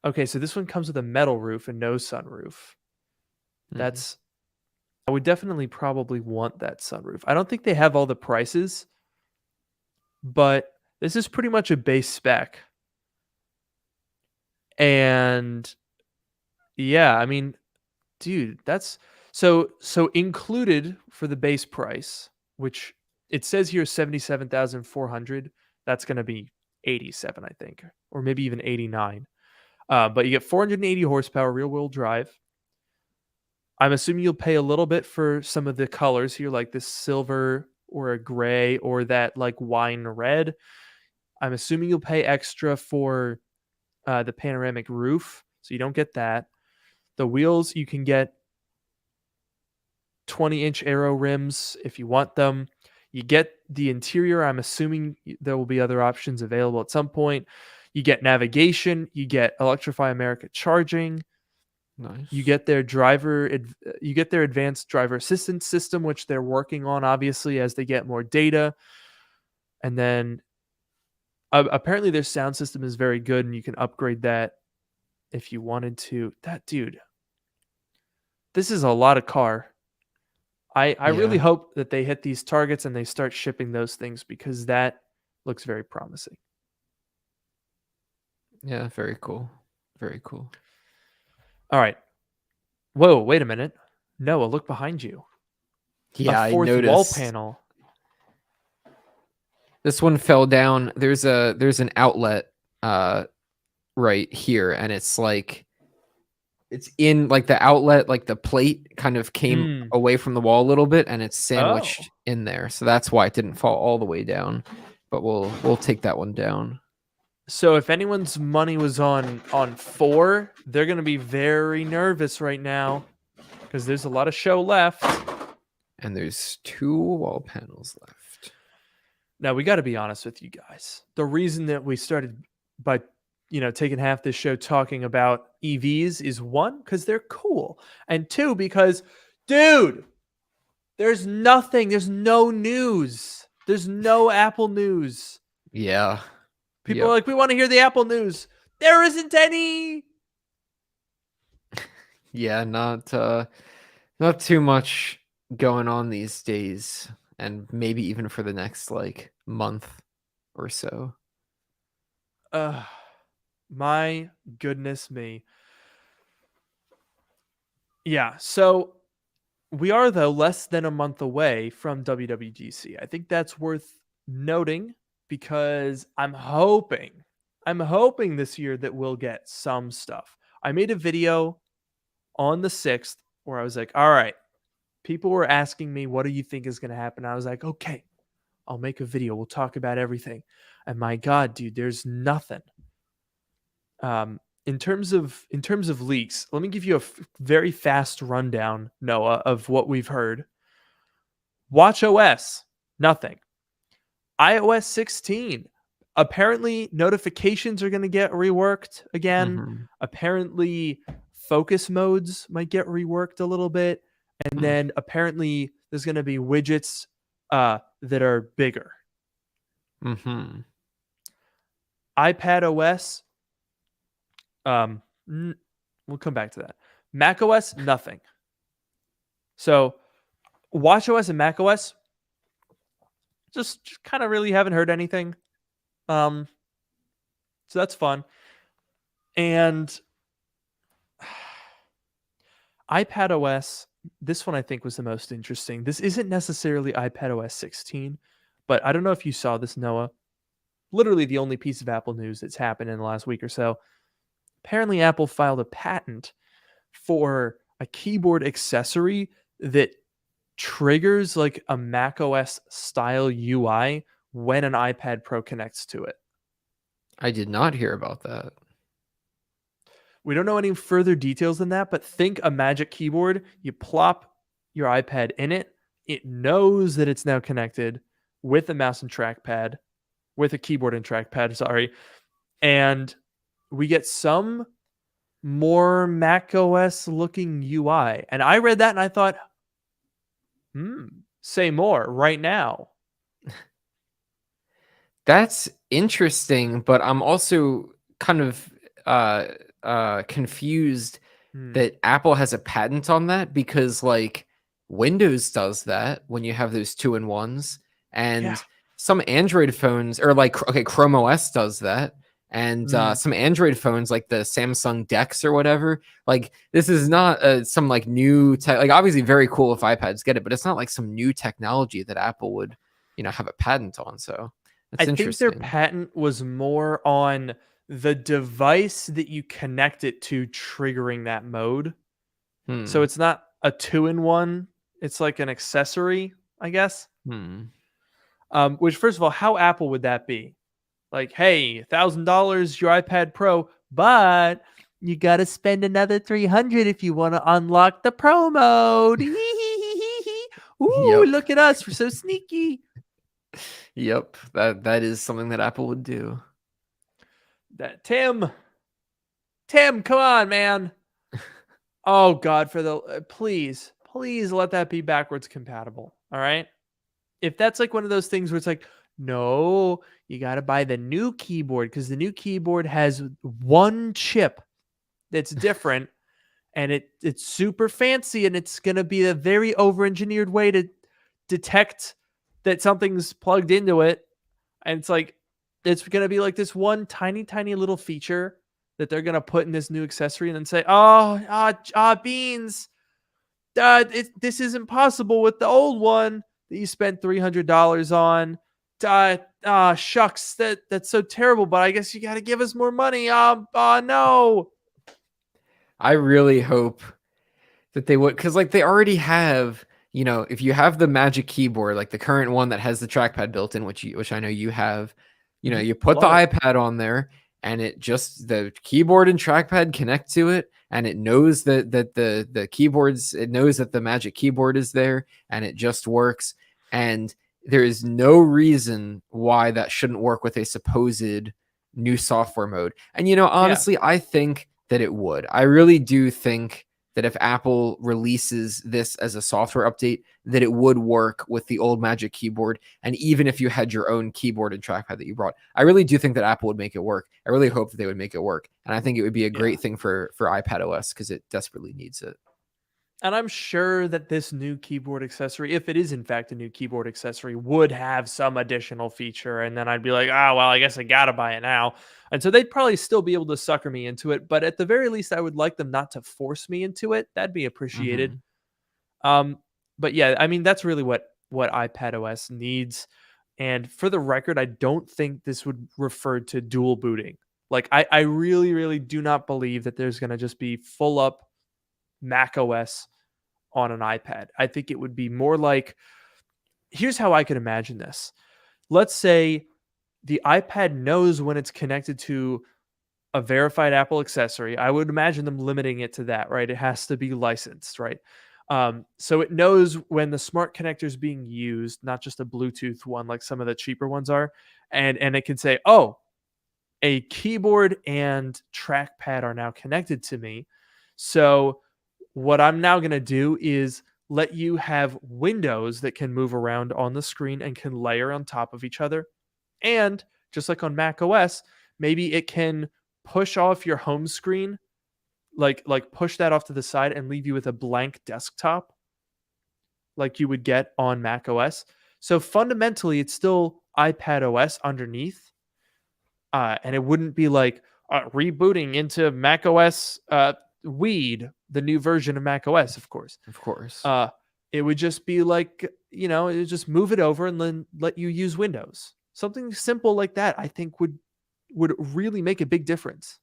A: Okay, so this one comes with a metal roof and no sunroof. That's I would definitely probably want that sunroof. I don't think they have all the prices, but this is pretty much a base spec. And yeah, I mean, dude, that's so included for the base price, which it says here 77,400. That's going to be 87, I think, or maybe even 89. But you get 480 horsepower rear wheel drive. I'm assuming you'll pay a little bit for some of the colors here, like this silver or a gray or that like wine red. I'm assuming you'll pay extra for the panoramic roof, so you don't get that. The wheels, you can get 20-inch aero rims if you want them. You get the interior. I'm assuming there will be other options available at some point. You get navigation. You get Electrify America charging.
B: Nice.
A: You get their advanced driver assistance system, which they're working on, obviously, as they get more data. And then apparently their sound system is very good, and you can upgrade that if you wanted to. That dude, this is a lot of car. I really hope that they hit these targets and they start shipping those things because that looks very promising.
B: Yeah, very cool. Very cool.
A: All right. Whoa, wait a minute. Noah, look behind you.
B: Yeah,
A: a fourth
B: I noticed.
A: wall panel.
B: This one fell down. There's an outlet right here, and it's like it's in like the outlet, like the plate kind of came away from the wall a little bit, and it's sandwiched in there. So that's why it didn't fall all the way down. But we'll take that one down.
A: So if anyone's money was on 4, they're going to be very nervous right now because there's a lot of show left.
B: And there's 2 wall panels left.
A: Now, we got to be honest with you guys. The reason that we started by, taking half this show talking about EVs is 1, because they're cool. And 2, because, dude, there's nothing. There's no news. There's no Apple news.
B: Yeah.
A: People are like, we want to hear the Apple news. There isn't any.
B: Yeah, not too much going on these days, and maybe even for the next like month or so.
A: My goodness me. Yeah, so we are though less than a month away from WWDC. I think that's worth noting because I'm hoping this year that we'll get some stuff. I made a video on the 6th where I was like, all right, people were asking me, what do you think is going to happen? I was like, okay, I'll make a video. We'll talk about everything. And my God, dude, there's nothing. In terms of leaks, let me give you a very fast rundown, Noah, of what we've heard. WatchOS, nothing. iOS 16, apparently notifications are going to get reworked again. Apparently focus modes might get reworked a little bit. And then apparently there's going to be widgets that are bigger. iPad OS, we'll come back to that. Mac OS, nothing. So WatchOS and Mac OS, just kind of really haven't heard anything. So that's fun. And iPad OS, this one I think was the most interesting. This isn't necessarily iPad OS 16, but I don't know if you saw this, Noah. Literally the only piece of Apple news that's happened in the last week or so. Apparently, Apple filed a patent for a keyboard accessory that triggers like a macOS style UI when an iPad Pro connects to it.
B: I did not hear about that.
A: We don't know any further details than that, but think a Magic Keyboard. You plop your iPad in it. It knows that it's now connected with a mouse and trackpad, with a keyboard and trackpad, sorry. And we get some more macOS looking UI. And I read that and I thought, say more right now.
B: That's interesting, but I'm also kind of confused that Apple has a patent on that, because like Windows does that when you have those 2-in-1s, and some Android phones, or like Chrome OS does that, and some Android phones like the Samsung Dex or whatever. Like this is not some like new tech. Like obviously very cool if iPads get it, but it's not like some new technology that Apple would have a patent on. So that's
A: I think their patent was more on the device that you connect it to triggering that mode. So it's not a 2-in-1. It's like an accessory, I guess. Which, first of all, how Apple would that be? Like, hey, $1,000 your iPad Pro, but you got to spend another $300 if you want to unlock the Pro mode. Ooh, look at us. We're so sneaky.
B: Yep, that is something that Apple would do.
A: That Tim, come on, man. Oh God, please let that be backwards compatible. All right. If that's like one of those things where it's like, no, you got to buy the new keyboard because the new keyboard has one chip that's different and it's super fancy and it's going to be a very over-engineered way to detect that something's plugged into it. And it's like, it's going to be like this one tiny, tiny little feature that they're going to put in this new accessory and then say, beans, this isn't possible with the old one that you spent $300 on. Shucks, that's so terrible, but I guess you got to give us more money. No.
B: I really hope that they would, because like they already have, if you have the Magic Keyboard, like the current one that has the trackpad built in, which I know you have, you put the iPad on there and it just, the keyboard and trackpad connect to it, and it knows that the keyboards, it knows that the Magic Keyboard is there, and it just works. And there is no reason why that shouldn't work with a supposed new software mode. And honestly, I think that it would. I really do think that if Apple releases this as a software update, that it would work with the old Magic Keyboard. And even if you had your own keyboard and trackpad that you brought, I really do think that Apple would make it work. I really hope that they would make it work. And I think it would be a great thing for iPad OS because it desperately needs it.
A: And I'm sure that this new keyboard accessory, if it is in fact a new keyboard accessory, would have some additional feature. And then I'd be like, well, I guess I got to buy it now. And so they'd probably still be able to sucker me into it. But at the very least, I would like them not to force me into it. That'd be appreciated. But yeah, I mean, that's really what iPad OS needs. And for the record, I don't think this would refer to dual booting. Like, I really, really do not believe that there's going to just be full up Mac OS on an iPad. I think it would be more like, here's how I could imagine this. Let's say the iPad knows when it's connected to a verified Apple accessory. I would imagine them limiting it to that, right? It has to be licensed, right? So it knows when the smart connector is being used, not just a Bluetooth one like some of the cheaper ones are. And it can say, oh, a keyboard and trackpad are now connected to me. So what I'm now going to do is let you have windows that can move around on the screen and can layer on top of each other. And just like on Mac OS, maybe it can push off your home screen, like push that off to the side and leave you with a blank desktop like you would get on Mac OS. So fundamentally, it's still iPad OS underneath. And it wouldn't be like rebooting into Mac OS weed, the new version of Mac OS, of course.
B: Of course.
A: It would just be like, it would just move it over and then let you use Windows. Something simple like that, I think would really make a big difference.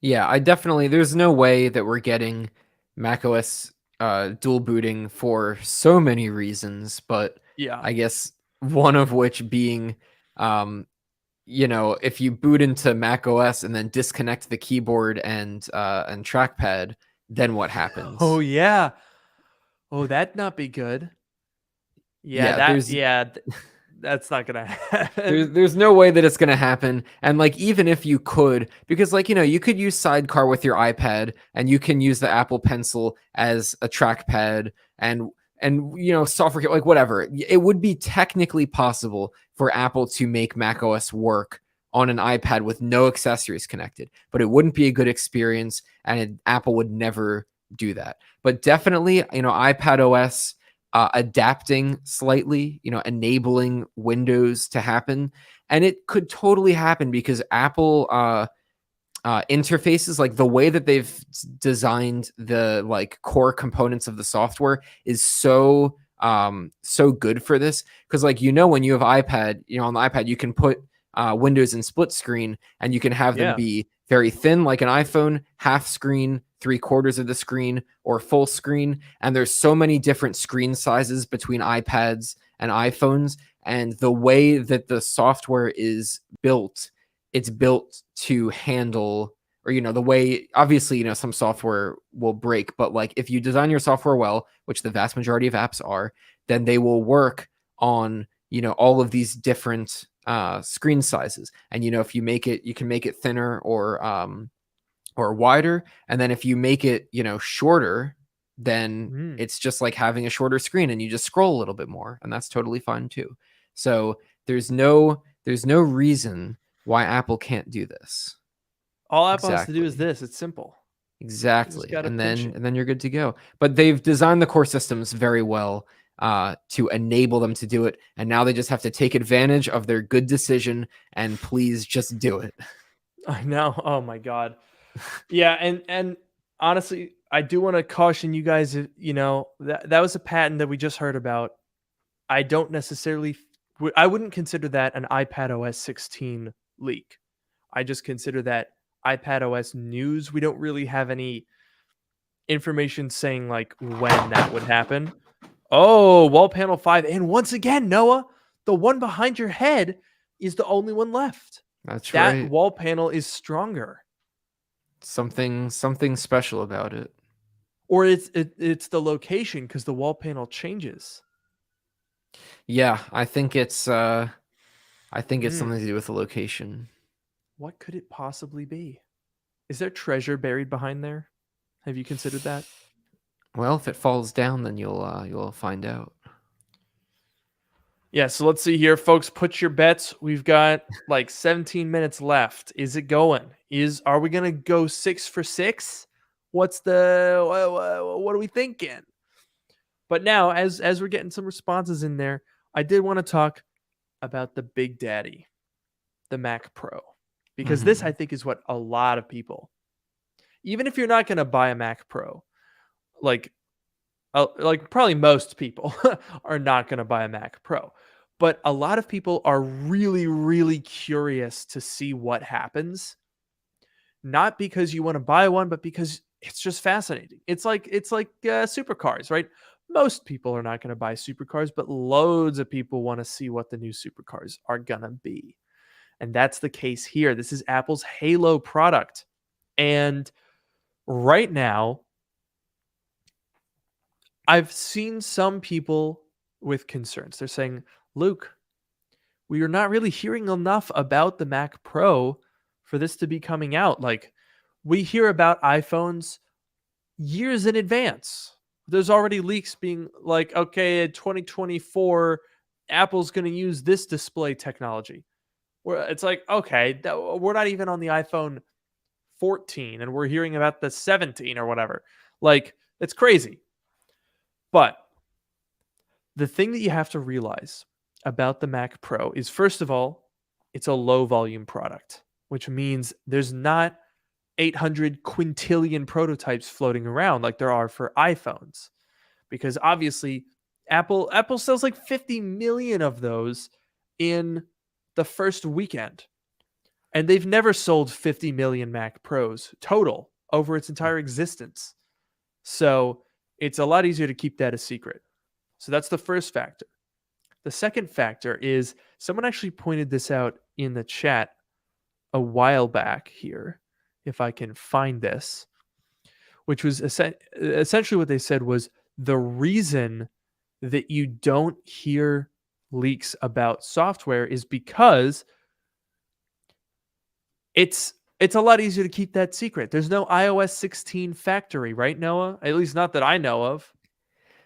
B: Yeah, there's no way that we're getting macOS dual booting for so many reasons, but
A: Yeah.
B: I guess one of which being, if you boot into macOS and then disconnect the keyboard and trackpad, then what happens?
A: Oh yeah. Oh, that'd not be good. Yeah, that's not gonna happen.
B: There's no way that it's going to happen. And like, even if you could, because like, you could use Sidecar with your iPad and you can use the Apple Pencil as a trackpad and software, like whatever. It would be technically possible for Apple to make macOS work on an iPad with no accessories connected, but it wouldn't be a good experience and Apple would never do that. But definitely, iPad OS, adapting slightly, enabling Windows to happen. And it could totally happen because Apple interfaces, like the way that they've designed the like core components of the software is so good for this. Because like, when you have iPad, on the iPad, you can put Windows in split screen and you can have them be very thin like an iPhone, half screen, 3/4 of the screen, or full screen. And there's so many different screen sizes between iPads and iPhones. And the way that the software is built, it's built to handle, or, the way, obviously, some software will break, but like if you design your software well, which the vast majority of apps are, then they will work on, all of these different screen sizes. And, if you can make it thinner or wider. And then if you make it, shorter, then it's just like having a shorter screen and you just scroll a little bit more. And that's totally fine too. So there's no reason why Apple can't do this.
A: All Apple has to do is this. It's simple.
B: Exactly. And then you're good to go. But they've designed the core systems very well to enable them to do it. And now they just have to take advantage of their good decision and please just do it.
A: I know. Oh my God. Yeah. And honestly, I do want to caution you guys, that was a patent that we just heard about. I don't necessarily, I wouldn't consider that an iPad OS 16 leak. I just consider that iPad OS news. We don't really have any information saying like when that would happen. Oh, wall panel 5. And once again, Noah, the one behind your head is the only one left.
B: That's right.
A: That wall panel is stronger.
B: Something special about it.
A: Or it's the location because the wall panel changes.
B: Yeah, I think it's something to do with the location.
A: What could it possibly be? Is there treasure buried behind there? Have you considered that?
B: Well, if it falls down, then you'll find out.
A: Yeah, so let's see here, folks. Put your bets. We've got like 17 minutes left. Is it going? Are we gonna go 6 for 6? What are we thinking? But now, as we're getting some responses in there, I did want to talk about the Big Daddy, the Mac Pro, because this I think is what a lot of people, even if you're not gonna buy a Mac Pro, like probably most people are not going to buy a Mac Pro, but a lot of people are really, really curious to see what happens. Not because you want to buy one, but because it's just fascinating. It's like supercars, right? Most people are not going to buy supercars, but loads of people want to see what the new supercars are going to be. And that's the case here. This is Apple's Halo product. And right now, I've seen some people with concerns. They're saying, Luke, we are not really hearing enough about the Mac Pro for this to be coming out. Like, we hear about iPhones years in advance. There's already leaks being like, okay, in 2024, Apple's going to use this display technology. Where it's like, okay, we're not even on the iPhone 14 and we're hearing about the 17 or whatever. Like, it's crazy. But the thing that you have to realize about the Mac Pro is, first of all, it's a low volume product, which means there's not 800 quintillion prototypes floating around like there are for iPhones. Because obviously Apple sells like 50 million of those in the first weekend. And they've never sold 50 million Mac Pros total over its entire existence. So it's a lot easier to keep that a secret. So that's the first factor. The second factor is someone actually pointed this out in the chat a while back here, if I can find this, which was essentially what they said was the reason that you don't hear leaks about software is because it's a lot easier to keep that secret. There's no iOS 16 factory, right, Noah? At least not that I know of.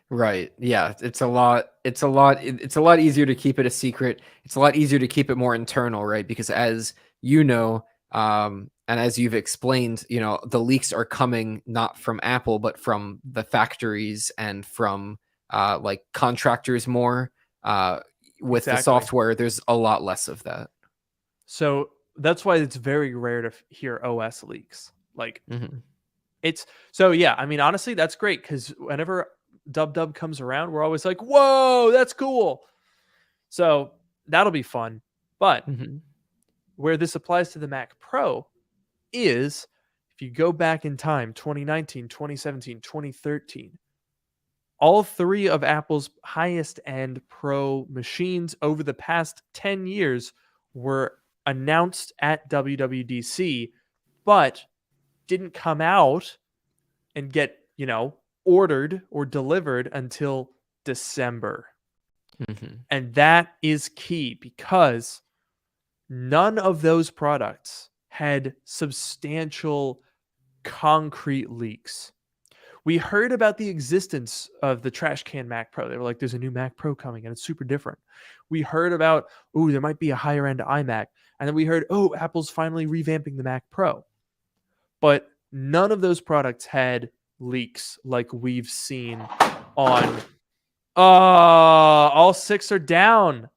B: Right. Yeah. It's a lot easier to keep it a secret. It's a lot easier to keep it more internal, right? Because as you know, and as you've explained, the leaks are coming not from Apple, but from the factories and from like contractors more. With the software, there's a lot less of that.
A: So that's why it's very rare to hear OS leaks. Like I mean, honestly, that's great because whenever Dub comes around, we're always like, whoa, that's cool. So that'll be fun. But where this applies to the Mac Pro is if you go back in time, 2019, 2017, 2013, all three of Apple's highest end Pro machines over the past 10 years were announced at WWDC, but didn't come out and get, ordered or delivered until December. And that is key because none of those products had substantial concrete leaks. We heard about the existence of the trash can Mac Pro. They were like, there's a new Mac Pro coming and it's super different. We heard about, there might be a higher end iMac. And then we heard, Apple's finally revamping the Mac Pro. But none of those products had leaks like we've seen on. All 6 are down.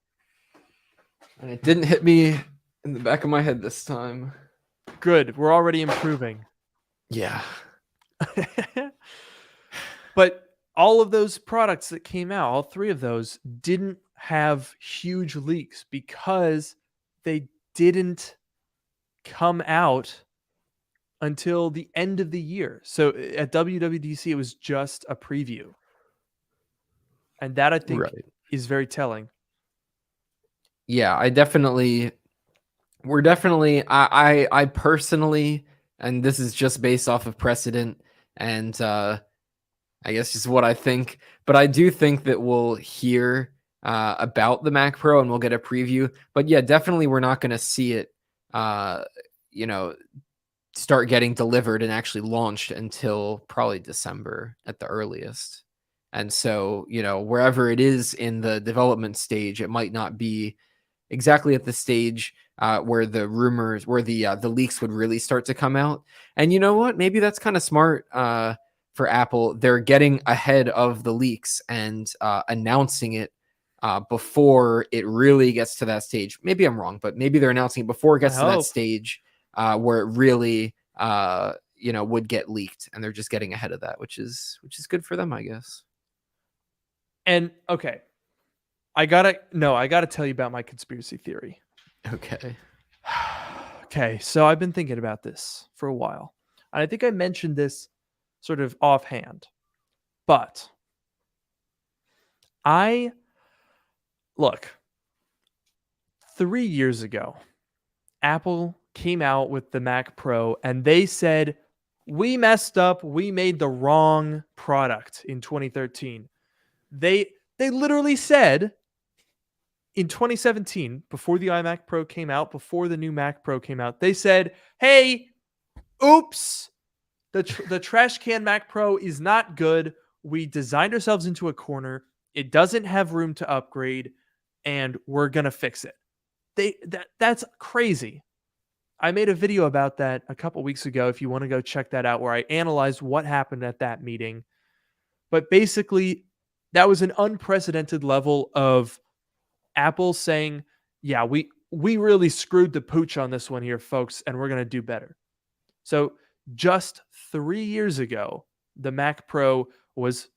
B: And it didn't hit me in the back of my head this time.
A: Good. We're already improving.
B: Yeah.
A: But all of those products that came out, all 3 of those, didn't have huge leaks because they didn't come out until the end of the year. So at WWDC, it was just a preview. And that, I think, is very telling.
B: Yeah, I personally, and this is just based off of precedent and I guess just what I think, but I do think that we'll hear about the Mac Pro and we'll get a preview. But yeah, definitely we're not going to see it, start getting delivered and actually launched until probably December at the earliest. And so, wherever it is in the development stage, it might not be exactly at the stage where the leaks would really start to come out. And you know what? Maybe that's kind of smart for Apple. They're getting ahead of the leaks and announcing it before it really gets to that stage. Maybe I'm wrong, but maybe they're announcing it before it gets to that stage where it really, would get leaked, and they're just getting ahead of that, which is good for them, I guess.
A: And okay, I gotta tell you about my conspiracy theory. Okay, so I've been thinking about this for a while. And I think I mentioned this sort of offhand. But 3 years ago, Apple came out with the Mac Pro and they said, we messed up. We made the wrong product in 2013. They literally said in 2017, before the iMac Pro came out, before the new Mac Pro came out, they said, hey, oops, the trash can Mac Pro is not good. We designed ourselves into a corner. It doesn't have room to upgrade, and we're going to fix it. That's crazy. I made a video about that a couple weeks ago if you want to go check that out, where I analyzed what happened at that meeting. But basically, that was an unprecedented level of Apple saying, yeah, we really screwed the pooch on this one here, folks, and we're going to do better. So just 3 years ago, the Mac Pro was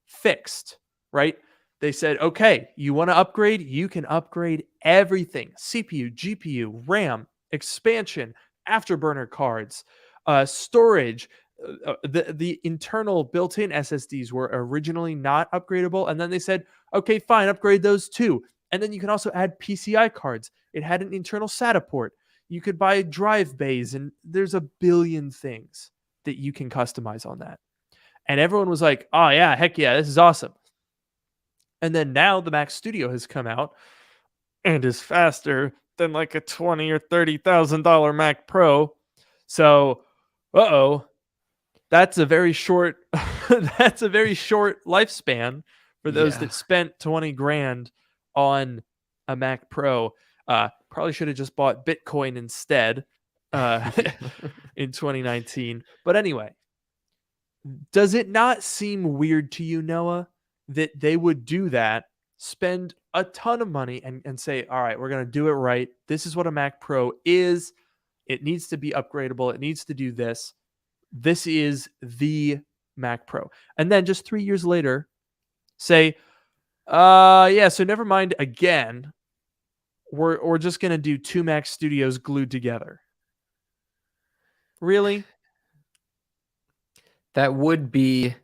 A: fixed, right? They said, okay, you want to upgrade? You can upgrade everything: CPU, GPU, RAM, expansion, afterburner cards, storage. The internal built-in SSDs were originally not upgradable, and then they said, okay, fine, upgrade those too. And then you can also add PCI cards. It had an internal SATA port. You could buy drive bays, and there's a billion things that you can customize on that. And everyone was like, oh yeah, heck yeah, this is awesome. And then now the Mac Studio has come out and is faster than like a $20,000 or $30,000 Mac Pro. So, that's a very short that's a very short lifespan for those that spent 20 grand on a Mac Pro. Probably should have just bought Bitcoin instead in 2019. But anyway, does it not seem weird to you, Noah, that they would do that, spend a ton of money and say, all right, we're going to do it right. This is what a Mac Pro is. It needs to be upgradable. It needs to do this. This is the Mac Pro. And then just 3 years later, say, yeah, so never mind again. We're just going to do two Mac Studios glued together. Really?
B: That would be,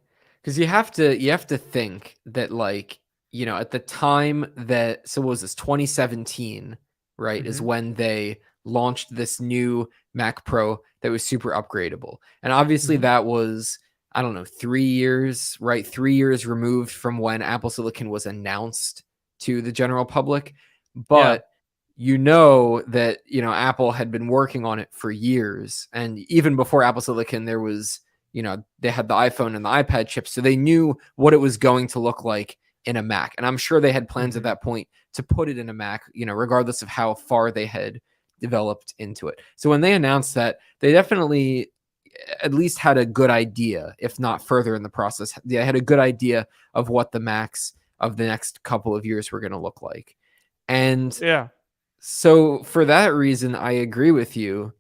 B: because you have to think that, like, you know, at the time that, so what was this, 2017, right, is when they launched this new Mac Pro that was super upgradable. And obviously that was, I don't know, 3 years, right? 3 years removed from when Apple Silicon was announced to the general public. But you know that, you know, Apple had been working on it for years. And even before Apple Silicon, there was, you know, they had the iPhone and the iPad chips, so they knew what it was going to look like in a Mac. And I'm sure they had plans at that point to put it in a Mac, you know, regardless of how far they had developed into it. So when they announced that, they definitely at least had a good idea, if not further in the process. They had a good idea of what the Macs of the next couple of years were going to look like. And so for that reason, I agree with you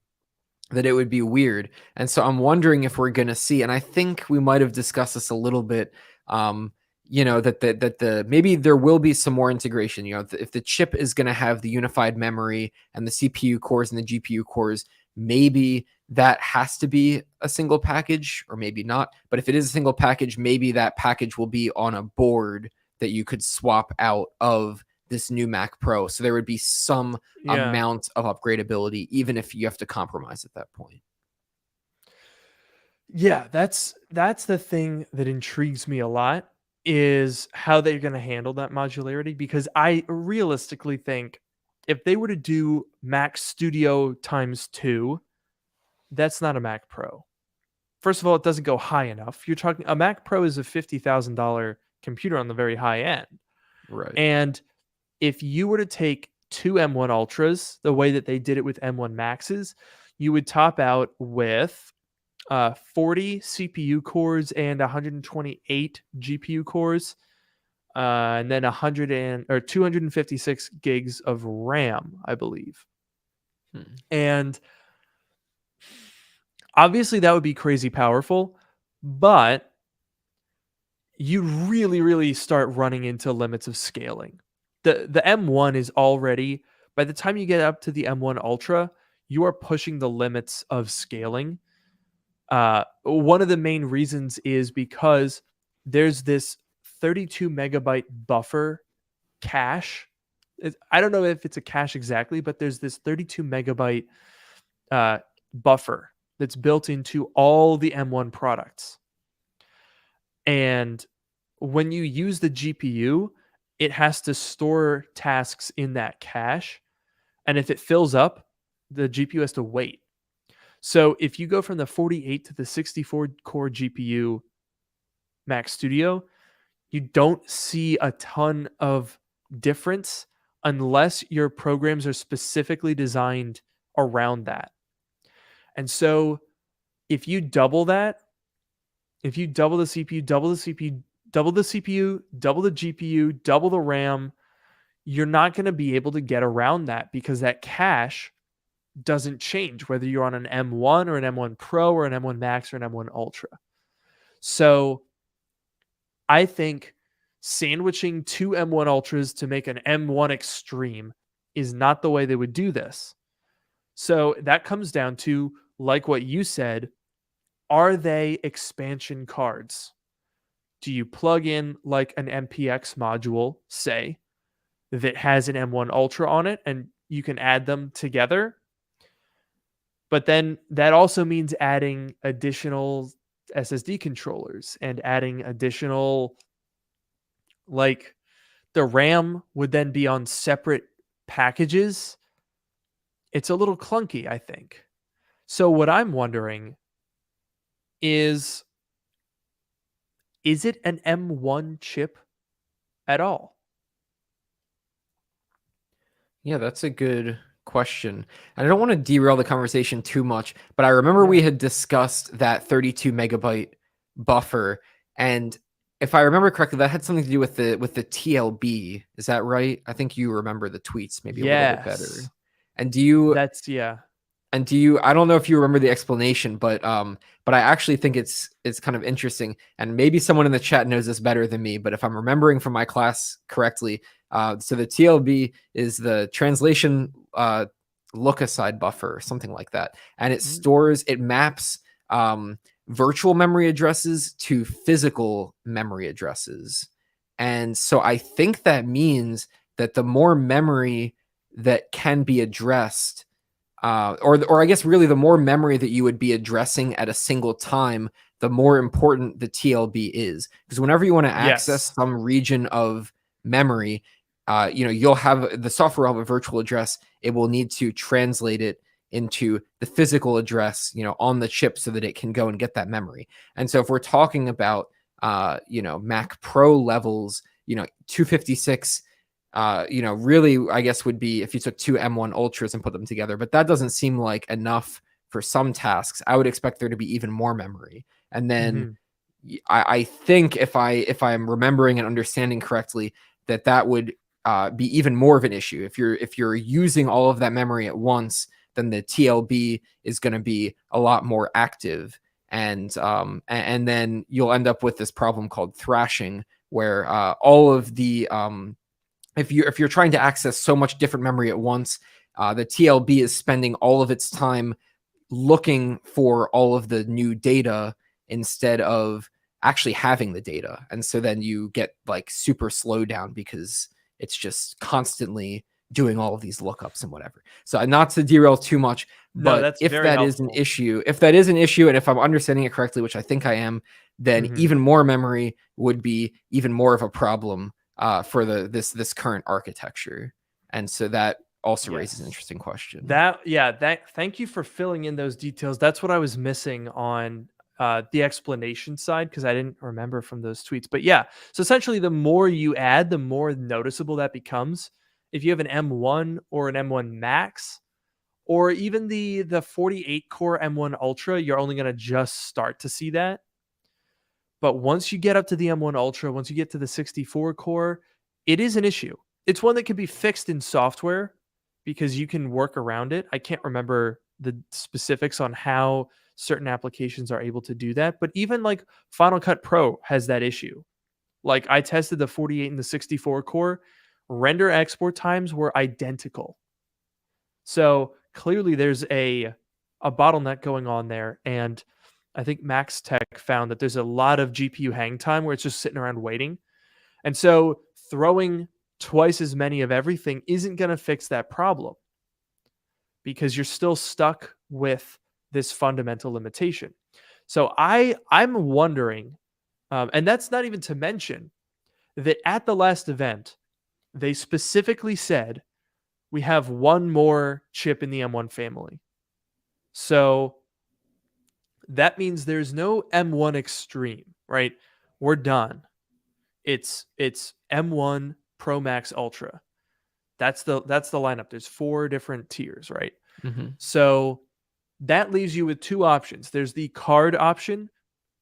B: that it would be weird. And so I'm wondering if we're going to see, and I think we might have discussed this a little bit, you know, that the maybe there will be some more integration. You know, if the chip is going to have the unified memory and the CPU cores and the GPU cores, maybe that has to be a single package, or maybe not. But if it is a single package, maybe that package will be on a board that you could swap out of this new Mac Pro. So there would be some amount of upgradability, even if you have to compromise at that point.
A: Yeah, that's the thing that intrigues me a lot, is how they're going to handle that modularity, because I realistically think if they were to do Mac Studio times 2, that's not a Mac Pro. First of all, it doesn't go high enough. You're talking, a Mac Pro is a $50,000 computer on the very high end.
B: Right.
A: And if you were to take two M1 Ultras, the way that they did it with M1 Maxes, you would top out with 40 CPU cores and 128 GPU cores, and then 256 gigs of RAM, I believe. And obviously that would be crazy powerful, but you really, really start running into limits of scaling. The M1 is already, by the time you get up to the M1 Ultra, you are pushing the limits of scaling. One of the main reasons is because there's this 32 megabyte buffer cache. I don't know if it's a cache exactly, but there's this 32 megabyte buffer that's built into all the M1 products. And when you use the GPU, it has to store tasks in that cache. And if it fills up, the GPU has to wait. So if you go from the 48 to the 64 core GPU Mac Studio, you don't see a ton of difference unless your programs are specifically designed around that. And so if you double that, if you double the CPU, double the CPU, double the CPU, double the GPU, double the RAM, you're not going to be able to get around that, because that cache doesn't change whether you're on an M1 or an M1 Pro or an M1 Max or an M1 Ultra. So I think sandwiching two M1 Ultras to make an M1 Extreme is not the way they would do this. So that comes down to, like what you said, are they expansion cards? Do you plug in like an MPX module, say, that has an M1 Ultra on it, and you can add them together? But then that also means adding additional SSD controllers and adding additional, like, the RAM would then be on separate packages. It's a little clunky, I think. So what I'm wondering is it an M1 chip at all?
B: Yeah, that's a good question. I don't want to derail the conversation too much, but I remember we had discussed that 32 megabyte buffer, and if I remember correctly, that had something to do with the TLB. Is that right? I think you remember the tweets maybe a little bit better. And do you?
A: That's yeah.
B: And do you? I don't know if you remember the explanation, but I actually think it's kind of interesting, and maybe someone in the chat knows this better than me. But if I'm remembering from my class correctly, so the TLB is the translation look aside buffer, or something like that, and it maps virtual memory addresses to physical memory addresses, and so I think that means that the more memory that can be addressed, or I guess really the more memory that you would be addressing at a single time, the more important the TLB is. Because whenever you want to access some region of memory, you'll have the software will have a virtual address. It will need to translate it into the physical address, on the chip so that it can go and get that memory. And so if we're talking about, Mac Pro levels, 256, really, I guess would be if you took two M1 Ultras and put them together, but that doesn't seem like enough for some tasks. I would expect there to be even more memory. And then I think if I'm remembering and understanding correctly, that would be even more of an issue. If you're using all of that memory at once, then the TLB is going to be a lot more active, and then you'll end up with this problem called thrashing, where all of the if you're trying to access so much different memory at once, the TLB is spending all of its time looking for all of the new data instead of actually having the data, and so then you get like super slow down because it's just constantly doing all of these lookups and whatever. So not to derail too much, but if that is an issue, and if I'm understanding it correctly, which I think I am, then even more memory would be even more of a problem for this current architecture. And so that also raises an interesting question.
A: Thank you for filling in those details. That's what I was missing on the explanation side, because I didn't remember from those tweets. But yeah, so essentially the more you add, the more noticeable that becomes. If you have an M1 or an M1 Max, or even the 48 core M1 Ultra, you're only going to just start to see that. But once you get up to the M1 Ultra, once you get to the 64 core, it is an issue. It's one that can be fixed in software because you can work around it. I can't remember the specifics on how certain applications are able to do that, but even like Final Cut Pro has that issue. Like I tested the 48 and the 64 core, render export times were identical. So clearly there's a bottleneck going on there, and I think Max Tech found that there's a lot of GPU hang time where it's just sitting around waiting. And so throwing twice as many of everything isn't going to fix that problem, because you're still stuck with this fundamental limitation. So I'm wondering, and that's not even to mention that at the last event, they specifically said we have one more chip in the M1 family. So that means there's no M1 Extreme, right? We're done. It's M1 Pro Max Ultra. That's the lineup. There's 4 different tiers, right? So that leaves you with 2 options. There's the card option,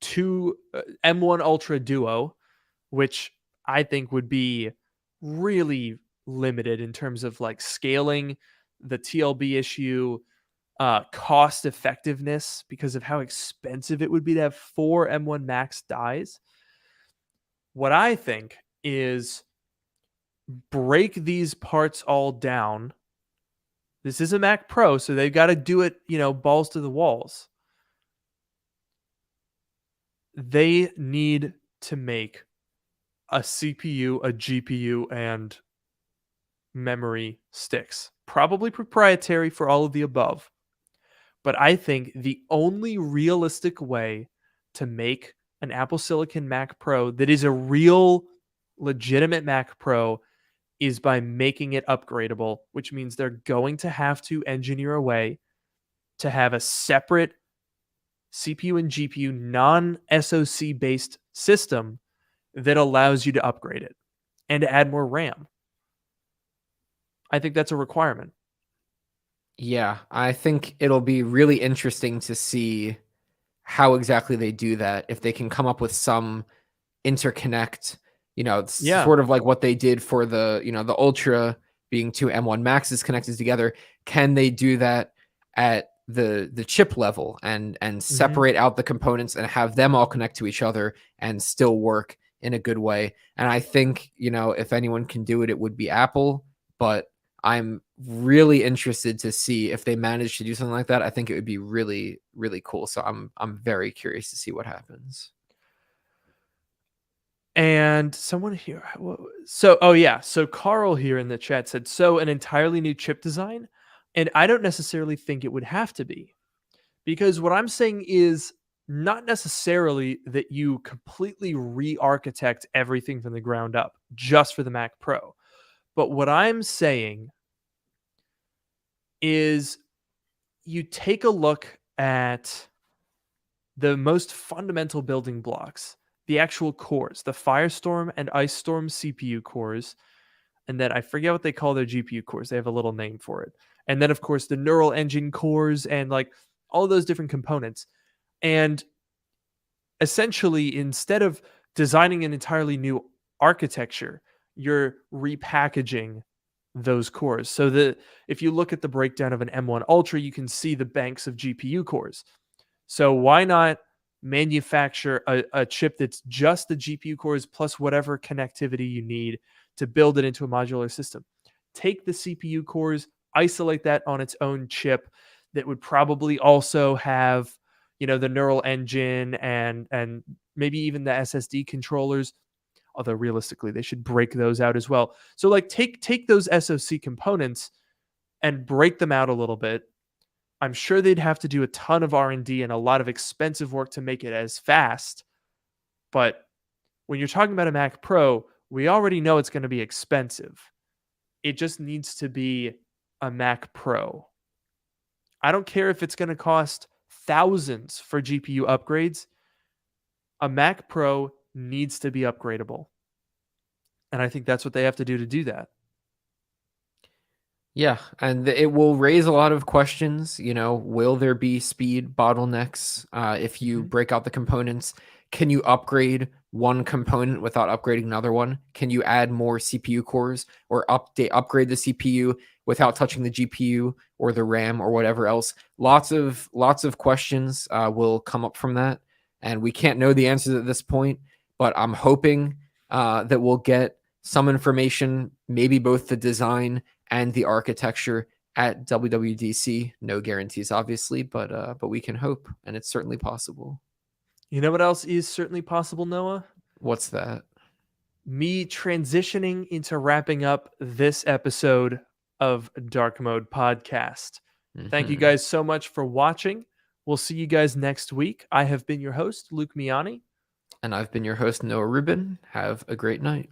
A: M1 Ultra Duo, which I think would be really limited in terms of like scaling, the TLB issue, cost effectiveness because of how expensive it would be to have 4 M1 Max dies. What I think is break these parts all down. This is a Mac Pro, so they've got to do it, balls to the walls. They need to make a CPU, a GPU, and memory sticks. Probably proprietary for all of the above. But I think the only realistic way to make an Apple Silicon Mac Pro that is a real, legitimate Mac Pro is by making it upgradable, which means they're going to have to engineer a way to have a separate CPU and GPU non-SoC based system that allows you to upgrade it and to add more RAM. I think that's a requirement.
B: Yeah, I think it'll be really interesting to see how exactly they do that. If they can come up with some interconnect, it's sort of like what they did for the Ultra being 2 M1 Maxes connected together. Can they do that at the chip level and separate out the components and have them all connect to each other and still work in a good way? And I think, if anyone can do it, it would be Apple, but I'm really interested to see if they manage to do something like that. I think it would be really, really cool. So I'm very curious to see what happens.
A: And someone here, so Carl here in the chat said, so an entirely new chip design? And I don't necessarily think it would have to be, because what I'm saying is not necessarily that you completely re-architect everything from the ground up just for the Mac Pro. But what I'm saying is you take a look at the most fundamental building blocks, the actual cores, the Firestorm and Ice Storm CPU cores, and then I forget what they call their GPU cores. They have a little name for it. And then, of course, the neural engine cores and like all those different components. And essentially, instead of designing an entirely new architecture, you're repackaging those cores. So that if you look at the breakdown of an M1 Ultra, you can see the banks of GPU cores. So why not manufacture a chip that's just the GPU cores plus whatever connectivity you need to build it into a modular system? Take the CPU cores, isolate that on its own chip that would probably also have, the neural engine and maybe even the SSD controllers. Although realistically, they should break those out as well. So like take those SoC components and break them out a little bit. I'm sure they'd have to do a ton of R&D and a lot of expensive work to make it as fast. But when you're talking about a Mac Pro, we already know it's going to be expensive. It just needs to be a Mac Pro. I don't care if it's going to cost thousands for GPU upgrades. A Mac Pro needs to be upgradable. And I think that's what they have to do that.
B: Yeah, and it will raise a lot of questions. Will there be speed bottlenecks if you break out the components? Can you upgrade one component without upgrading another one? Can you add more CPU cores or upgrade the CPU without touching the GPU or the RAM or whatever else? Lots of questions will come up from that, and we can't know the answers at this point. But I'm hoping that we'll get some information, maybe both the design and the architecture at WWDC. No guarantees, obviously, but we can hope, and it's certainly possible.
A: You know what else is certainly possible, Noah?
B: What's that?
A: Me transitioning into wrapping up this episode of Drk Mode Podcast. Thank you guys so much for watching. We'll see you guys next week. I have been your host, Luke Miani.
B: And I've been your host, Noah Rubin. Have a great night.